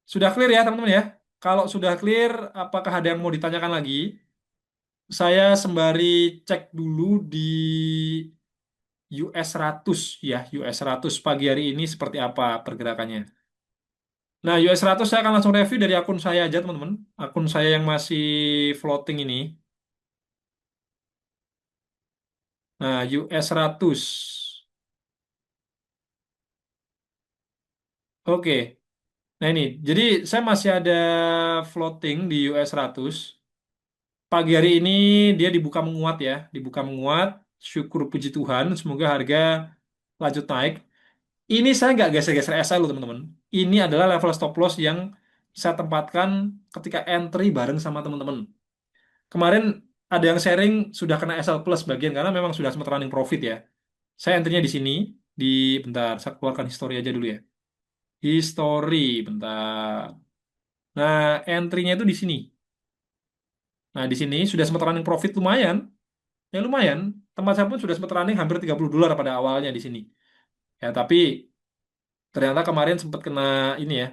Sudah clear ya teman-teman ya? Kalau sudah clear, apakah ada yang mau ditanyakan lagi? Saya sembari cek dulu di US 100 ya, US 100 pagi hari ini seperti apa pergerakannya. Nah, US 100 saya akan langsung review dari akun saya aja teman-teman. Akun saya yang masih floating ini. Nah, US 100. Oke. Nah ini, jadi saya masih ada floating di US 100. Pagi hari ini dia dibuka menguat ya, dibuka menguat. Syukur puji Tuhan, semoga harga lanjut naik. Ini saya nggak geser-geser SL loh teman-teman. Ini adalah level stop loss yang saya tempatkan ketika entry bareng sama teman-teman. Kemarin ada yang sharing sudah kena SL plus bagian karena memang sudah sempat running profit ya. Saya entry-nya di sini, di bentar, saya keluarkan history aja dulu ya. History, bentar. Nah, entry-nya itu di sini. Nah, di sini sudah sempat running profit lumayan. Ya lumayan. Tempat saya pun sudah sempat running hampir $30 pada awalnya di sini. Ya, tapi ternyata kemarin sempat kena ini ya,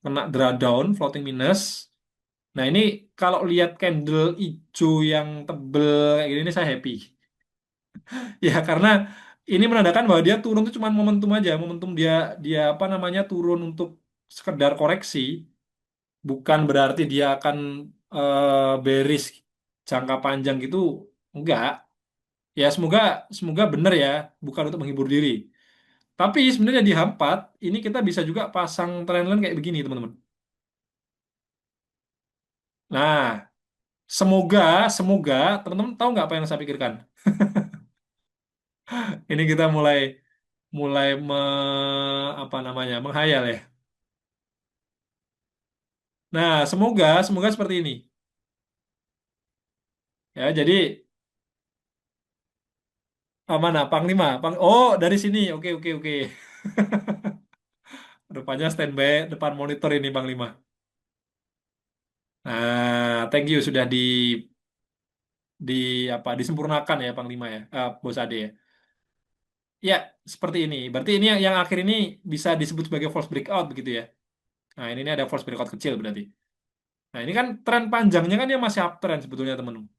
kena drawdown, floating minus. Nah, ini kalau lihat candle hijau yang tebel kayak gini ini saya happy. Ya, karena ini menandakan bahwa dia turun itu cuma momentum aja, momentum dia dia apa namanya turun untuk sekedar koreksi, bukan berarti dia akan bearish jangka panjang gitu, enggak. Ya semoga semoga benar ya, bukan untuk menghibur diri. Tapi sebenarnya di H4 ini kita bisa juga pasang trendline kayak begini teman-teman. Nah, semoga semoga teman-teman tahu nggak apa yang saya pikirkan? Ini kita mulai mulai apa namanya menghayal ya. Nah, semoga semoga seperti ini. Ya, jadi mana Panglima? Oh, dari sini. Oke, oke, oke. Rupanya standby depan monitor ini Panglima. Nah, thank you sudah di apa disempurnakan ya Panglima ya, Bos Ade ya. Ya, seperti ini. Berarti ini yang akhir ini bisa disebut sebagai false breakout begitu ya. Nah, ini ada false breakout kecil berarti. Nah, ini kan tren panjangnya kan dia masih uptrend sebetulnya teman-teman.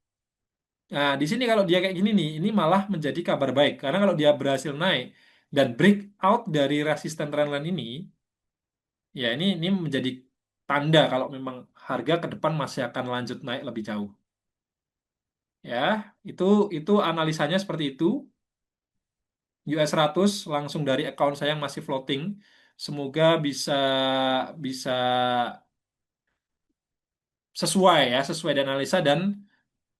Nah, di sini kalau dia kayak gini nih, ini malah menjadi kabar baik. Karena kalau dia berhasil naik dan breakout dari resisten trendline ini, ya ini menjadi tanda kalau memang harga ke depan masih akan lanjut naik lebih jauh. Ya, itu itu analisanya seperti itu. US 100 langsung dari account saya yang masih floating. Semoga bisa bisa sesuai ya, sesuai dengan analisa dan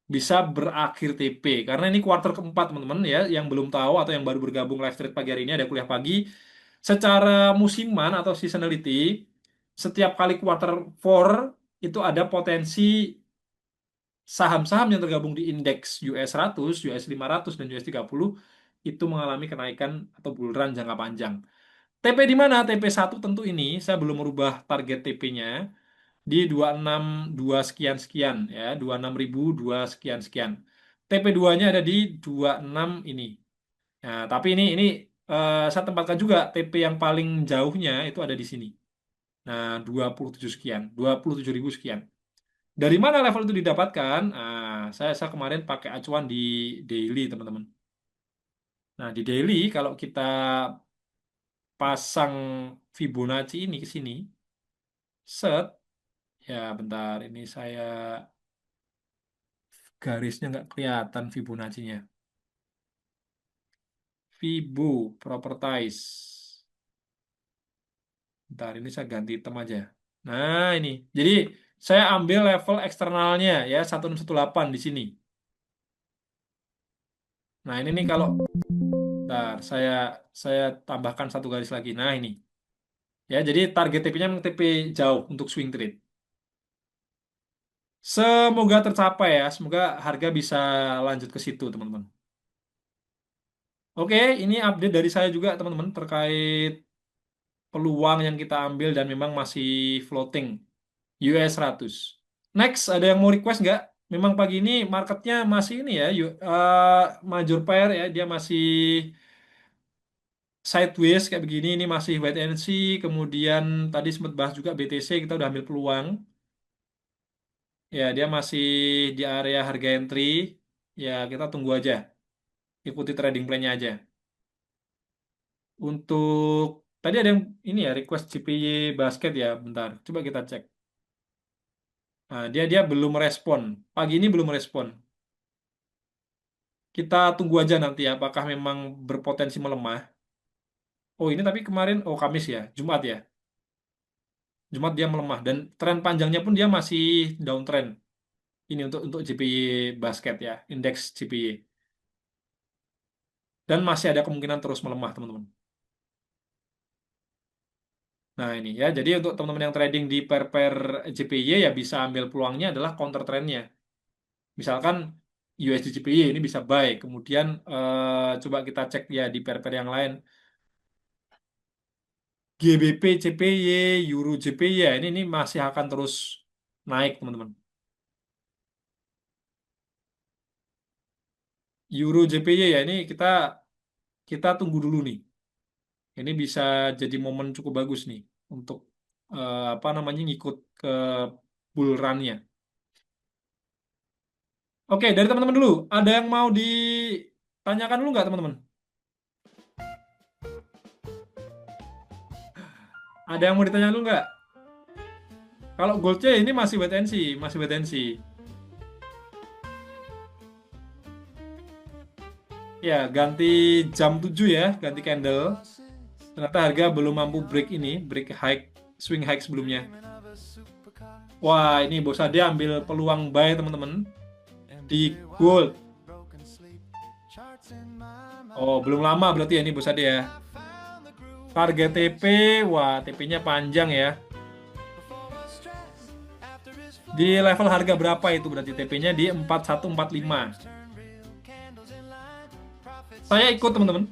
bisa berakhir TP. Karena ini kuartal keempat teman-teman ya, yang belum tahu atau yang baru bergabung live trade pagi hari ini ada kuliah pagi. Secara musiman atau seasonality, setiap kali kuartal 4 itu ada potensi saham-saham yang tergabung di indeks US 100, US 500 dan US 30 itu mengalami kenaikan atau bull run jangka panjang. TP di mana? TP1 tentu ini saya belum merubah target TP-nya di 262 sekian sekian ya, 26.002 sekian sekian. TP2-nya ada di 26 ini. Nah, tapi ini saya tempatkan juga TP yang paling jauhnya itu ada di sini. Nah, 27 sekian, 27.000 sekian. Dari mana level itu didapatkan? Saya kemarin pakai acuan di daily, teman-teman. Nah, di daily kalau kita pasang Fibonacci ini ke sini, set, ya bentar, ini saya garisnya nggak kelihatan Fibonacci-nya. Fibo, Properties. Bentar, ini saya ganti item aja. Nah, ini. Jadi, saya ambil level eksternalnya ya, 1618 di sini. Nah, ini nih kalau Bentar, saya tambahkan satu garis lagi. Nah, ini. Ya, jadi target TP-nya memang TP jauh untuk swing trade. Semoga tercapai ya. Semoga harga bisa lanjut ke situ, teman-teman. Oke, ini update dari saya juga, teman-teman, terkait peluang yang kita ambil dan memang masih floating US 100. Next, ada yang mau request nggak? Memang pagi ini marketnya masih ini ya, major pair ya, dia masih sideways kayak begini, ini masih wait and see. Kemudian tadi sempat bahas juga BTC, kita udah ambil peluang. Ya, dia masih di area harga entry. Ya, kita tunggu aja. Ikuti trading plan-nya aja. Untuk tadi ada yang ini ya request CPY basket ya, bentar. Coba kita cek. Nah, dia belum respon. Pagi ini belum respon. Kita tunggu aja nanti ya, apakah memang berpotensi melemah. Oh, ini tapi kemarin, oh Kamis ya, Jumat ya. Jumat dia melemah dan tren panjangnya pun dia masih downtrend. Ini untuk JPY basket ya, indeks JPY. Dan masih ada kemungkinan terus melemah, teman-teman. Nah, ini ya. Jadi untuk teman-teman yang trading di pair-pair JPY ya bisa ambil peluangnya adalah counter trendnya. Misalkan USD JPY ini bisa buy. Kemudian coba kita cek ya di pair-pair yang lain. GBP JPY, Euro JPY ya ini masih akan terus naik, teman-teman. Euro JPY ya ini kita tunggu dulu nih. Ini bisa jadi momen cukup bagus nih untuk apa namanya ngikut ke bull run-nya. Oke, dari teman-teman dulu, ada yang mau ditanyakan dulu nggak teman-teman? Ada yang mau ditanya dulu nggak? Kalau goldnya ini masih wait and see, masih wait and see. Ya, ganti jam 7 ya, ganti candle. Ternyata harga belum mampu break ini, break high, swing high sebelumnya. Wah, ini Bos Ade ambil peluang buy teman-teman di gold. Oh, belum lama berarti ya ini Bos Ade ya. Target TP, wah TP-nya panjang ya. Di level harga berapa itu berarti TP-nya di 4145. Saya ikut teman-teman.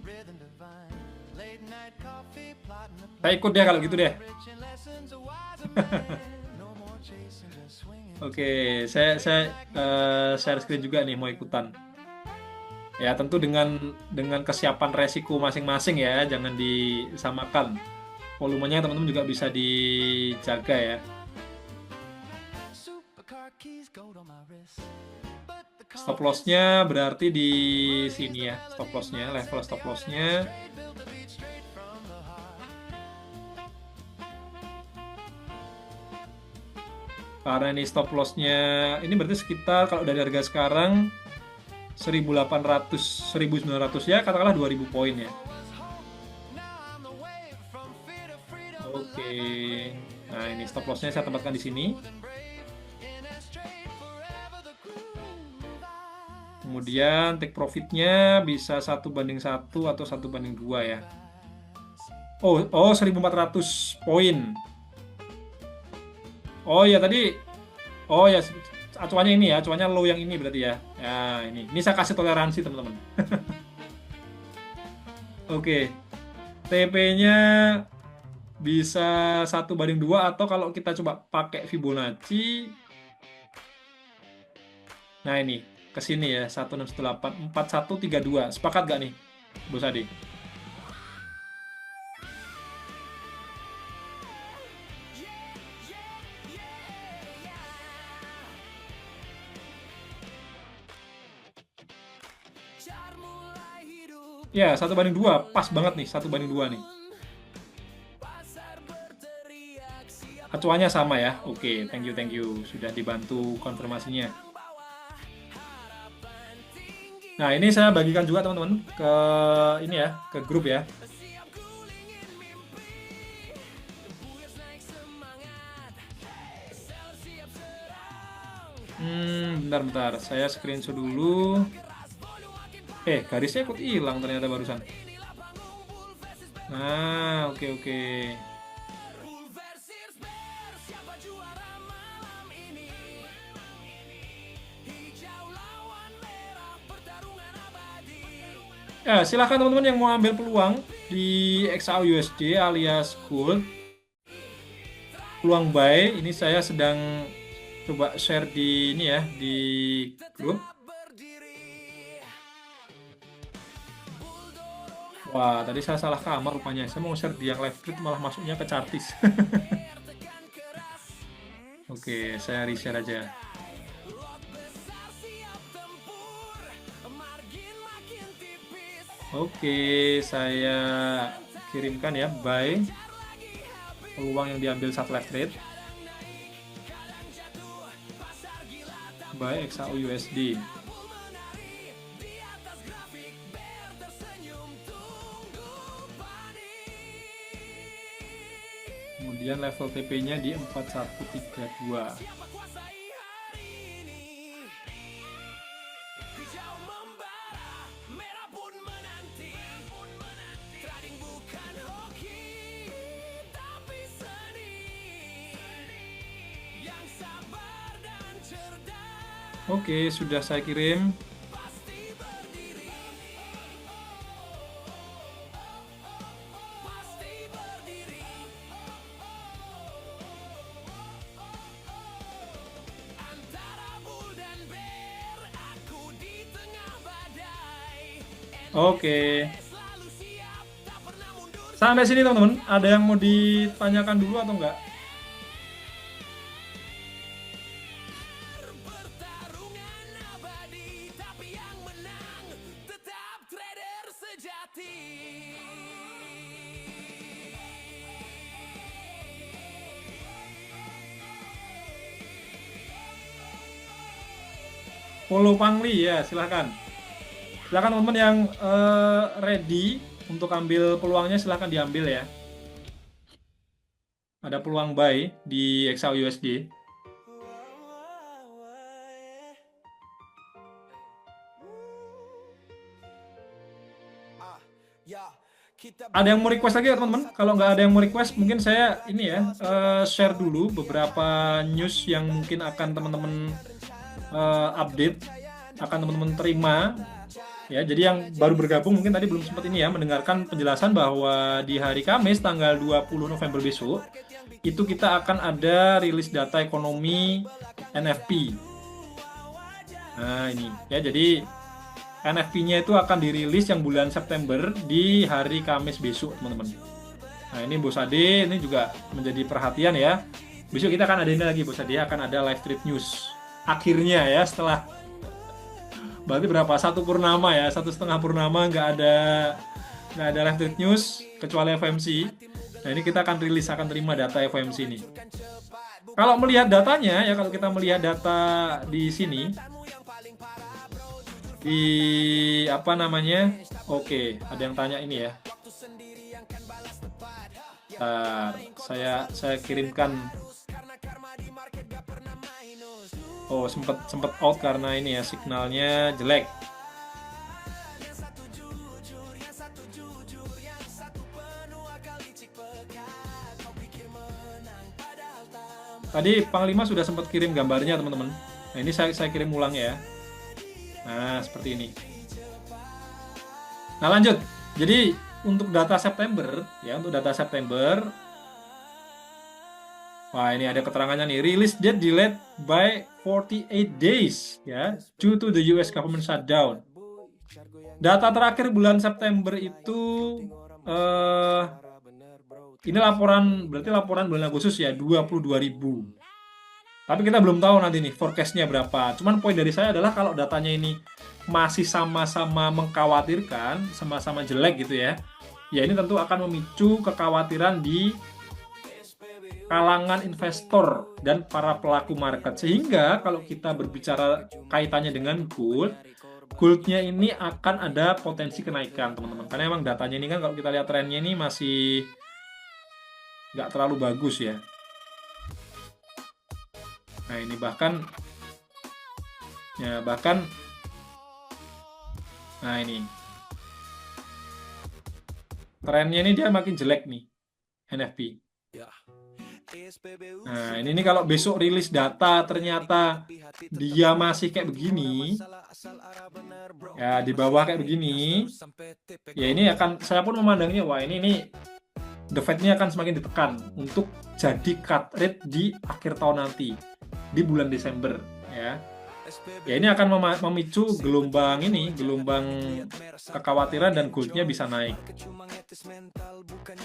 Saya ikut deh kalau gitu deh. Oke, saya share screen juga nih mau ikutan. Ya tentu dengan kesiapan resiko masing-masing ya, jangan disamakan. Volumenya teman-teman juga bisa dijaga ya. Stop loss-nya berarti di sini ya, stop loss-nya, level stop loss-nya. Karena ini stop loss-nya, ini berarti sekitar kalau dari harga sekarang 1800, 1900 ya, katakanlah 2000 poin ya. Oke. Nah, ini stop loss-nya saya tempatkan di sini. Kemudian take profit-nya bisa 1:1 atau 1:2 ya. Oh 1400 poin. Oh ya tadi. Oh ya acuannya ini ya, acuannya low yang ini berarti ya. Ya ini saya kasih toleransi teman-teman. Oke. TP-nya bisa 1:2 atau kalau kita coba pakai Fibonacci. Nah ini ke sini ya 1618 4132. Sepakat gak nih Bos Adi? Ya 1:2 pas banget nih 1:2 nih. Acuannya sama ya. Oke, thank you sudah dibantu konfirmasinya. Nah, ini saya bagikan juga teman-teman ke ini ya, ke grup ya. Bentar. Saya screenshot dulu. Garisnya ikut hilang ternyata barusan. Nah, oke oke. Ya, silahkan teman-teman yang mau ambil peluang di XAU USD alias Gold, peluang buy. Ini saya sedang coba share di ini ya, di grup. Wah, tadi saya salah kamar rupanya. Saya mau share di yang live tweet malah masuknya ke Chartis. Oke, saya reshare aja. Oke, saya kirimkan ya buy peluang yang diambil saat live trade. Buy XAU USD. Kemudian level TP-nya di 4132. Oke, sudah saya kirim. Oke. Sampai sini teman-teman, ada yang mau ditanyakan dulu atau enggak? Follow Pangli ya, silahkan. Silahkan teman-teman yang ready untuk ambil peluangnya, silahkan diambil ya. Ada peluang buy di XAU USD. Ada yang mau request lagi ya teman-teman? Kalau nggak ada yang mau request, mungkin saya ini ya share dulu beberapa news yang mungkin akan teman-teman update, akan teman-teman terima. Ya, jadi yang baru bergabung mungkin tadi belum sempat ini ya mendengarkan penjelasan bahwa di hari Kamis tanggal 20 November besok itu kita akan ada rilis data ekonomi NFP. Nah, ini ya, jadi NFP-nya itu akan dirilis yang bulan September di hari Kamis besok, teman-teman. Nah, ini Bos Ade ini juga menjadi perhatian ya. Besok kita akan ada ini lagi, Bos Ade akan ada live trade news. Akhirnya ya, setelah berarti berapa? Satu purnama ya, 1,5 purnama nggak ada live trade news kecuali FOMC. Nah, ini kita akan rilis, akan terima data FOMC ini. Kalau melihat datanya ya, kalau kita melihat data di sini di apa namanya? Oke, ada yang tanya ini ya. Saya kirimkan. Oh, sempat out karena ini ya, signalnya jelek. Tadi Panglima sudah sempat kirim gambarnya, teman-teman. Nah, ini saya kirim ulang ya. Nah, seperti ini. Nah, lanjut. Jadi, untuk data September, ya, untuk data September, wah, ini ada keterangannya nih. Release date delayed by 48 days, ya, due to the US government shutdown. Data terakhir bulan September itu, ini berarti laporan bulan Agustus ya, 22.000. Tapi kita belum tahu nanti nih forecast-nya berapa. Cuman poin dari saya adalah kalau datanya ini masih sama-sama mengkhawatirkan, sama-sama jelek gitu ya, ya ini tentu akan memicu kekhawatiran di kalangan investor dan para pelaku market. Sehingga kalau kita berbicara kaitannya dengan goldnya ini akan ada potensi kenaikan, teman-teman. Karena emang datanya ini kan kalau kita lihat trennya ini masih nggak terlalu bagus ya. Nah, ini bahkan Nah, ini. Trennya ini dia makin jelek nih, NFP. Nah, ini nih kalau besok rilis data ternyata dia masih kayak begini, ya di bawah kayak begini, ya ini akan, saya pun memandangnya, wah ini the Fed-nya akan semakin ditekan untuk jadi cut rate di akhir tahun nanti, di bulan Desember, ya. Ya ini akan memicu gelombang kekhawatiran dan gold-nya bisa naik.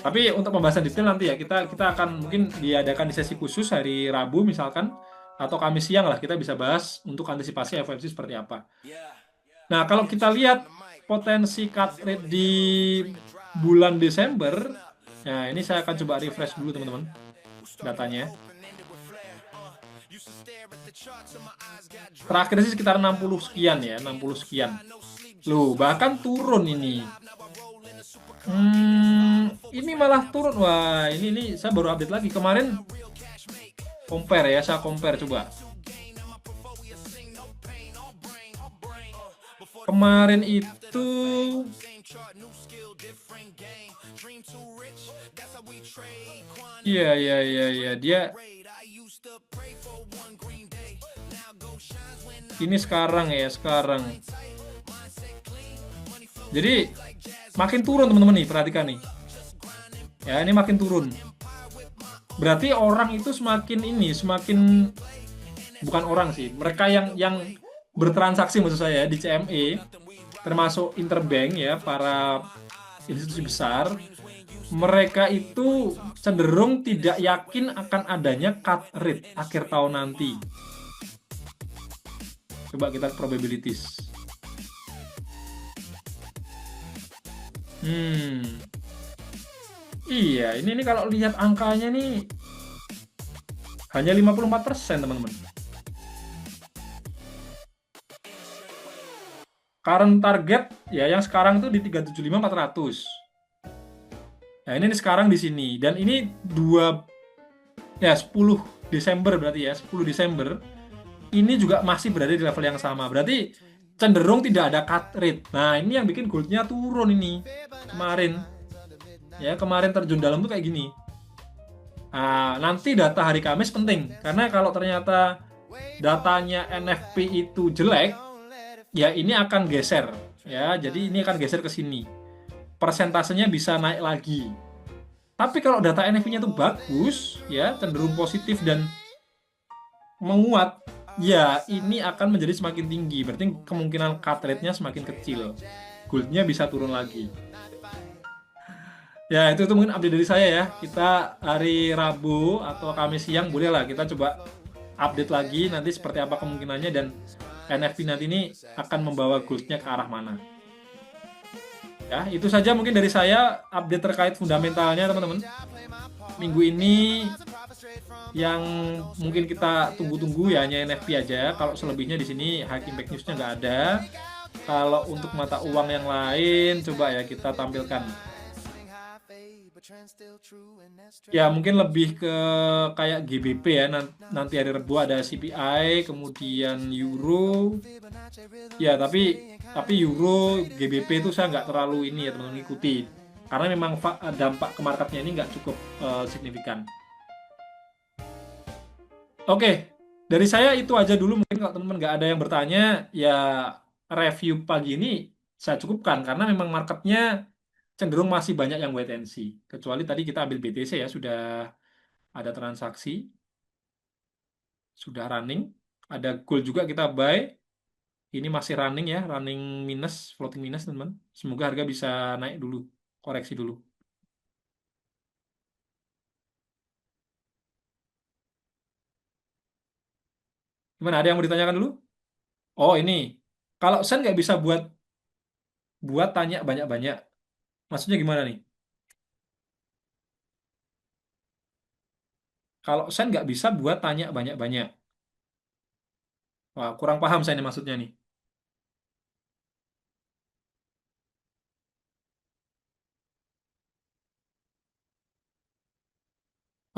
Tapi untuk pembahasan detail nanti ya kita akan mungkin diadakan di sesi khusus hari Rabu misalkan atau Kamis siang lah kita bisa bahas untuk antisipasi FOMC seperti apa. Nah, kalau kita lihat potensi cut rate di bulan Desember, nah ini saya akan coba refresh dulu teman-teman datanya. Terakhir sih sekitar 60 sekian ya, 60 sekian. Loh, bahkan turun ini. Ini malah turun. Wah, ini saya baru update lagi. Kemarin compare ya, saya compare coba. Kemarin itu iya, dia ini sekarang. Jadi makin turun teman-teman nih, perhatikan nih. Ya, ini makin turun. Berarti orang itu semakin bukan orang sih, mereka yang bertransaksi maksud saya di CME, termasuk interbank ya, para institusi besar, mereka itu cenderung tidak yakin akan adanya cut rate akhir tahun nanti. Coba kita probabilities. Iya, ini kalau lihat angkanya nih hanya 54% teman-teman. Current target ya yang sekarang itu di 375.400. Nah, ini sekarang di sini dan ini 10 Desember berarti ya, 10 Desember. Ini juga masih berada di level yang sama. Berarti cenderung tidak ada cut rate. Nah, ini yang bikin goldnya turun ini. Kemarin terjun dalam tuh kayak gini. Nah, nanti data hari Kamis penting. Karena kalau ternyata datanya NFP itu jelek, ya ini akan geser. Ya, jadi ini akan geser ke sini. Persentasenya bisa naik lagi. Tapi kalau data NFP-nya itu bagus, ya cenderung positif dan menguat, ya ini akan menjadi semakin tinggi. Berarti kemungkinan cut rate-nya semakin kecil. Gold-nya bisa turun lagi. Ya, itu mungkin update dari saya ya. Kita hari Rabu atau Kamis siang bolehlah kita coba update lagi nanti seperti apa kemungkinannya dan NFP nanti ini akan membawa gold-nya ke arah mana. Ya, itu saja mungkin dari saya update terkait fundamentalnya teman-teman. Minggu ini yang mungkin kita tunggu-tunggu ya hanya NFP aja. Kalau selebihnya di sini High Impact News-nya nggak ada. Kalau untuk mata uang yang lain coba ya kita tampilkan. Ya mungkin lebih ke kayak GBP ya, nanti hari Rabu ada CPI, kemudian Euro. Ya tapi Euro GBP itu saya nggak terlalu ini ya teman-teman ikuti karena memang dampak ke marketnya ini nggak cukup signifikan. Oke, dari saya itu aja dulu. Mungkin kalau teman-teman nggak ada yang bertanya, ya review pagi ini saya cukupkan karena memang marketnya cenderung masih banyak yang wait and see. Kecuali tadi kita ambil BTC ya, sudah ada transaksi, sudah running. Ada gold juga kita buy. Ini masih running ya, running minus, floating minus teman-teman. Semoga harga bisa naik dulu, koreksi dulu. Gimana, ada yang mau ditanyakan dulu? Oh ini, kalau Sen nggak bisa buat tanya banyak-banyak, maksudnya gimana nih? Kalau Sen nggak bisa buat tanya banyak-banyak. Wah, kurang paham saya ini maksudnya nih.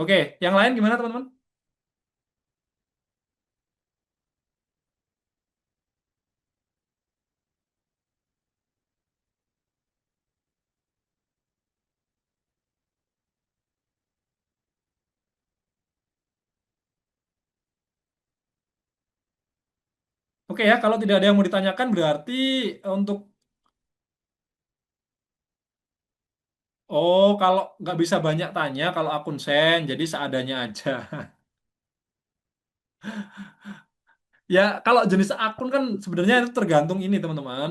Oke, yang lain gimana teman-teman? Oke ya, kalau tidak ada yang mau ditanyakan berarti untuk oh kalau nggak bisa banyak tanya kalau akun sen jadi seadanya aja. Ya kalau jenis akun kan sebenarnya itu tergantung ini teman-teman.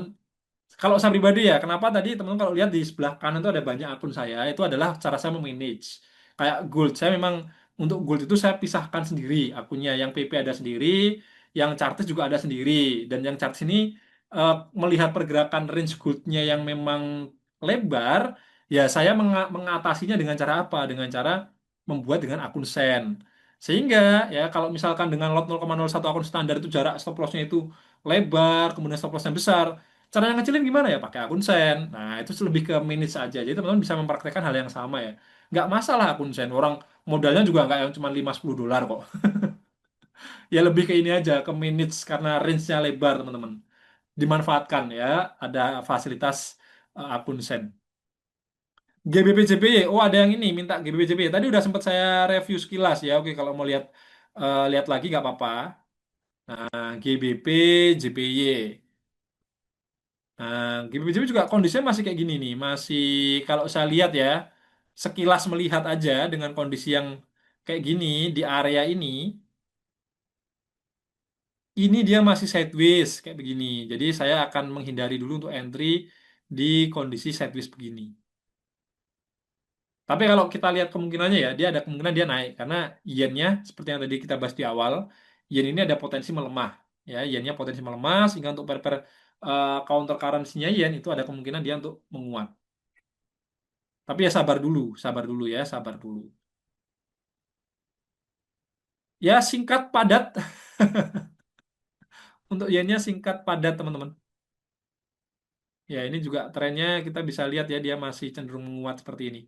Kalau saya pribadi ya, kenapa tadi teman-teman kalau lihat di sebelah kanan itu ada banyak akun saya, itu adalah cara saya memanage. Kayak gold, saya memang untuk gold itu saya pisahkan sendiri akunnya. Yang PP ada sendiri, yang chartis juga ada sendiri. Dan yang chartis ini eh, melihat pergerakan range goldnya yang memang lebar, ya saya mengatasinya dengan cara apa? Dengan cara membuat dengan akun sen. Sehingga ya kalau misalkan dengan lot 0,01 akun standar itu jarak stop lossnya itu lebar, kemudian stop lossnya besar, cara yang ngecilin gimana ya? Pakai akun sen. Nah, itu lebih ke manage aja. Jadi teman-teman bisa mempraktekkan hal yang sama ya. Nggak masalah akun sen. Orang modalnya juga nggak yang cuma 5-10 dolar kok. Ya lebih ke ini aja, ke manage karena range-nya lebar teman-teman. Dimanfaatkan ya, ada fasilitas akun sen. GBP oh ada yang ini minta GBP Tadi udah sempat saya review sekilas ya. Oke, kalau mau lihat lihat lagi nggak apa-apa. Nah, GBP JPY. Nah, GBP juga kondisinya masih kayak gini nih, masih kalau saya lihat ya, sekilas melihat aja dengan kondisi yang kayak gini di area ini dia masih sideways kayak begini. Jadi saya akan menghindari dulu untuk entry di kondisi sideways begini. Tapi kalau kita lihat kemungkinannya ya, dia ada kemungkinan dia naik karena yennya seperti yang tadi kita bahas di awal, yen ini ada potensi melemah. Ya, yennya potensi melemah sehingga untuk counter currency-nya yen itu ada kemungkinan dia untuk menguat. Tapi ya sabar dulu ya, sabar dulu. Ya singkat padat, untuk yennya singkat padat teman-teman. Ya ini juga trennya kita bisa lihat ya dia masih cenderung menguat seperti ini.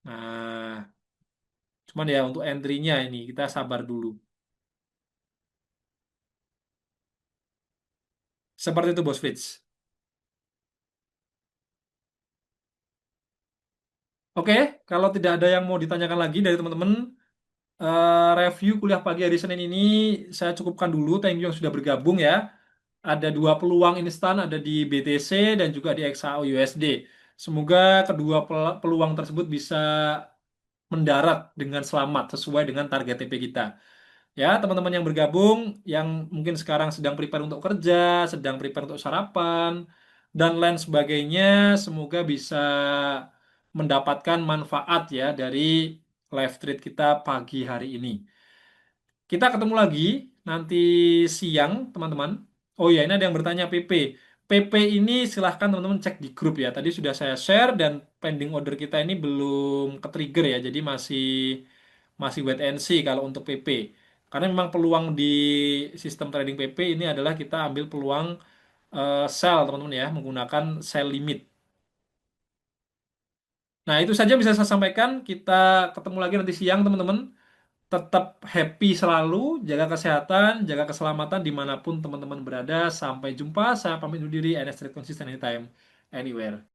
Nah, cuman ya untuk entry-nya ini kita sabar dulu. Seperti itu Bos Fritz. Oke, kalau tidak ada yang mau ditanyakan lagi dari teman-teman, review kuliah pagi hari Senin ini saya cukupkan dulu. Thank you yang sudah bergabung ya. Ada dua peluang instan, ada di BTC dan juga di XAU USD. Semoga kedua peluang tersebut bisa mendarat dengan selamat sesuai dengan target TP kita. Ya, teman-teman yang bergabung, yang mungkin sekarang sedang prepare untuk kerja, sedang prepare untuk sarapan, dan lain sebagainya, semoga bisa mendapatkan manfaat ya dari live trade kita pagi hari ini. Kita ketemu lagi nanti siang, teman-teman. Oh ya, ini ada yang bertanya PP. PP ini silahkan teman-teman cek di grup ya. Tadi sudah saya share dan pending order kita ini belum ke-trigger ya. Jadi masih masih wait and see kalau untuk PP. Karena memang peluang di sistem trading PP ini adalah kita ambil peluang sell teman-teman ya, menggunakan sell limit. Nah, itu saja bisa saya sampaikan. Kita ketemu lagi nanti siang, teman-teman. Tetap happy selalu, jaga kesehatan, jaga keselamatan dimanapun teman-teman berada. Sampai jumpa, saya pamit undur diri, and Trade Consistent anytime, anywhere.